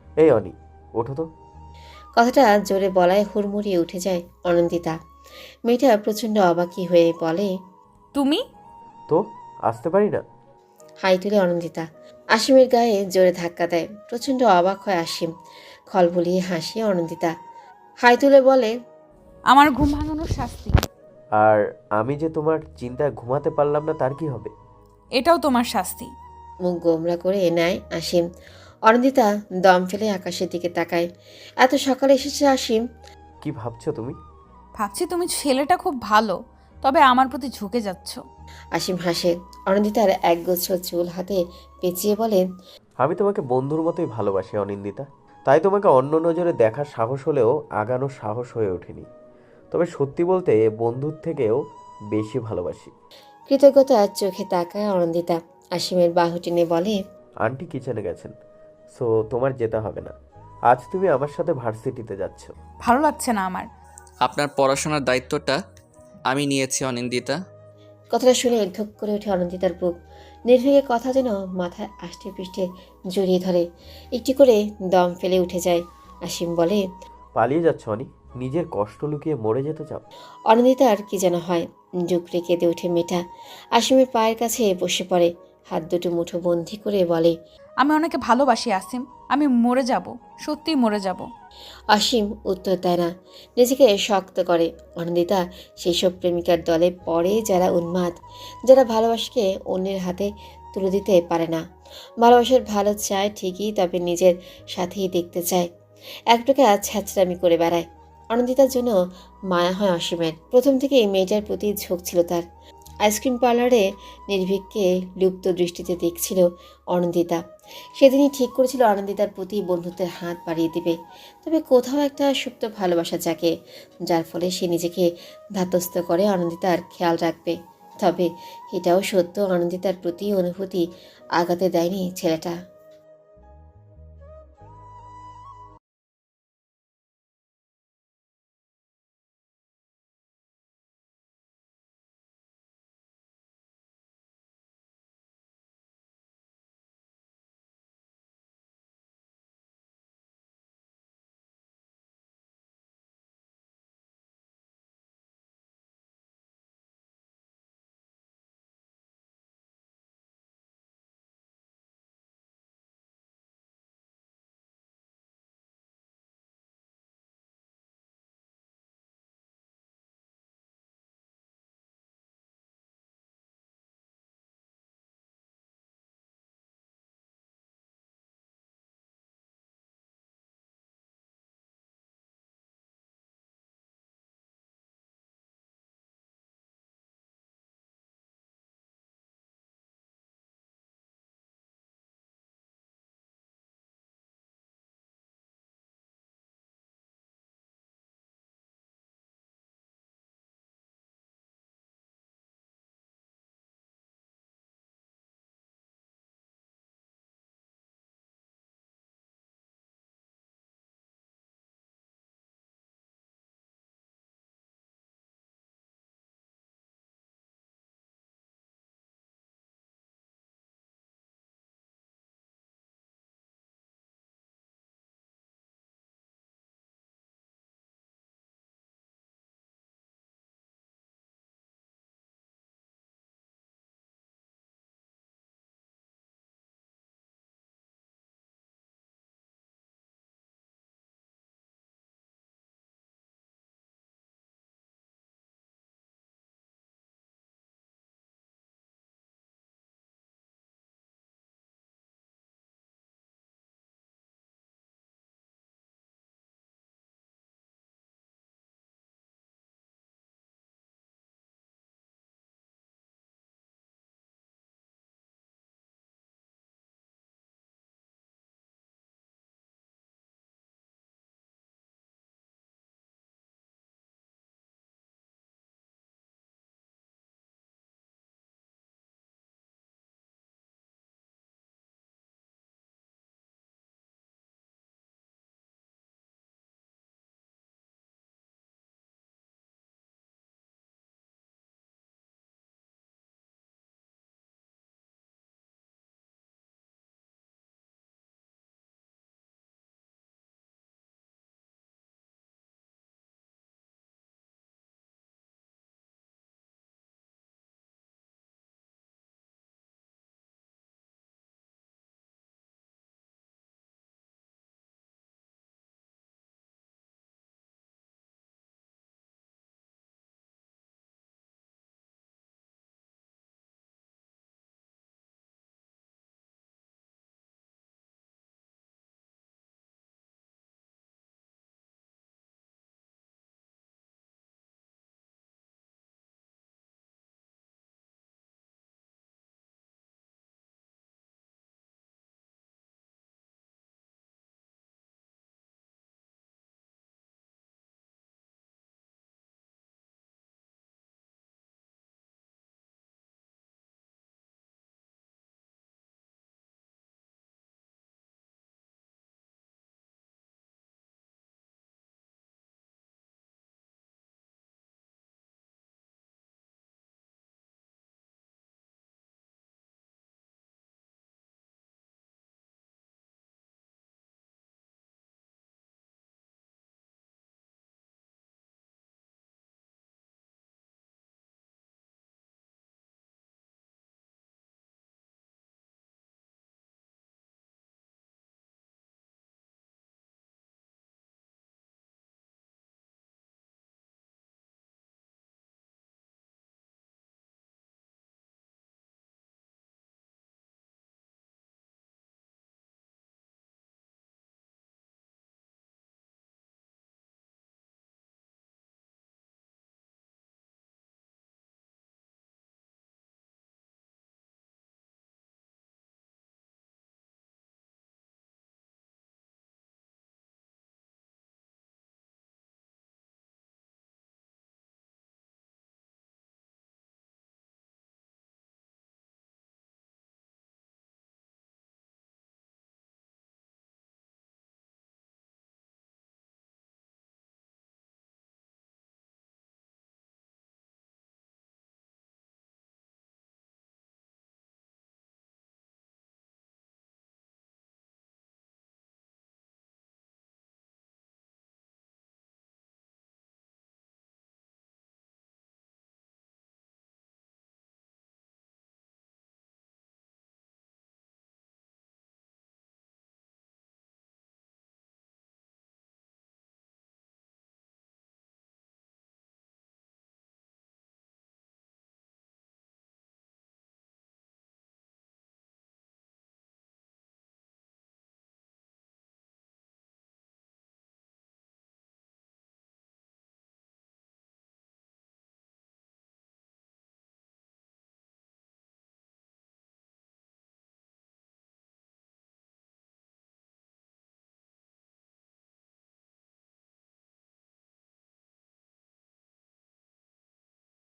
এই অনি, ওঠো তো। কথাটা জোরে বলায় হুড়মুড়িয়ে উঠে যায় অনিন্দিতা। মেয়েটা প্রচণ্ড অবাকি হয়ে বলে, তুমি? তো আসতে পারি না? হাই তুলে অনিন্দিতা আসিমের গায়ে জোরে ধাক্কা দেয়। প্রচণ্ড অবাক হয় আসিম। খলবলিয়ে হাসি অনিন্দিতা। হাই তুলে বলে, আমার ঘুম ভাঙানোর শাস্তি। আর আমি যে তোমার চিন্তায় ঘুমাতে পারলাম না, তার কি হবে? এটাও তোমার শাস্তি। মুখ গোমরা করে নেয় আসিম। অনিন্দিতা দম ফেলে আকাশের দিকে তাকায়। এত সকালে এসেছে আসিম। কি ভাবছো তুমি? ভাবছি তুমি ছেলেটা খুব ভালো, তবে আমার প্রতি ঝুঁকে যাচ্ছ। আসিম হাসে। অনিন্দিতার একগুচ্ছ চুল হাতে পেঁচিয়ে বলেন, আমি তোমাকে বন্ধুর মতোই ভালোবাসি অনিন্দিতা, তাই তোমাকে অন্য নজরে দেখার সাহস হলেও আগানোর সাহস হয়ে ওঠেনি। তবে সত্যি বলতে বন্ধুর থেকেও বেশি ভালোবাসি। কৃতজ্ঞতার চোখে তাকায় অনিন্দিতা। আসিমের বাহু টেনে বলে, আন্টি কিচেনে গেছেন, সো তোমার যেতে হবে না। আজ তুমি আমার সাথে ভার্সিটিতে যাচ্ছ। ভালো লাগছে না আমার। আপনার পড়াশোনার দায়িত্বটা আমি নিয়েছি অনিন্দিতা। কথাটা শুনে ধুক করে ওঠে অনিন্দিতার বুক। নির্ভীকের কথা যেন মাথায় আষ্টে পৃষ্ঠে জড়িয়ে ধরে। একটি করে দম ফেলে উঠে যায়। আসিম বলে, পালিয়ে যাচ্ছ অনি? নিজের কষ্ট লুকিয়ে মরে যেতে চাও? অনিন্দিতার কি যেন হয়। ডুকরে কেঁদে ওঠে মেয়েটা। আসিমের পায়ের কাছে বসে পড়ে। হাত দুটো মুঠো বন্দি করে বলে, আমি অনেকে ভালোবাসি আসিম, আমি মরে যাব, সত্যিই মরে যাব। আসিম উত্তর দেয় না, নিজেকে শক্ত করে। অনিন্দিতা সেই সব প্রেমিকার দলে পড়ে যারা উন্মাদ, যারা ভালোবাসাকে অন্যের হাতে তুলে দিতে পারে না। ভালোবাসার ভালো চায় ঠিকই, তবে নিজের সাথেই দেখতে চায়। এক প্রকার ছ্যাঁচড়ামি করে বেড়ায়। অনিন্দিতার জন্য মায়া হয় অসীমের। প্রথম থেকেই মেয়েটার প্রতি ঝোঁক ছিল তার। আইসক্রিম পার্লারে নির্ভীককে লুপ্ত দৃষ্টিতে দেখছিল অনিন্দিতা। সেদিনই ঠিক করেছিল আনন্দিতার প্রতি বন্ধুত্বের হাত বাড়িয়ে দিবে, তবে কোথাও একটা সুপ্ত ভালোবাসা জাগে, যার ফলে সে নিজেকে ধাতস্থ করে আনন্দিতার খেয়াল রাখবে। তবে এটাও সত্য, আনন্দিতার প্রতি অনুভূতি আঘাতে দেয়নি ছেলেটা।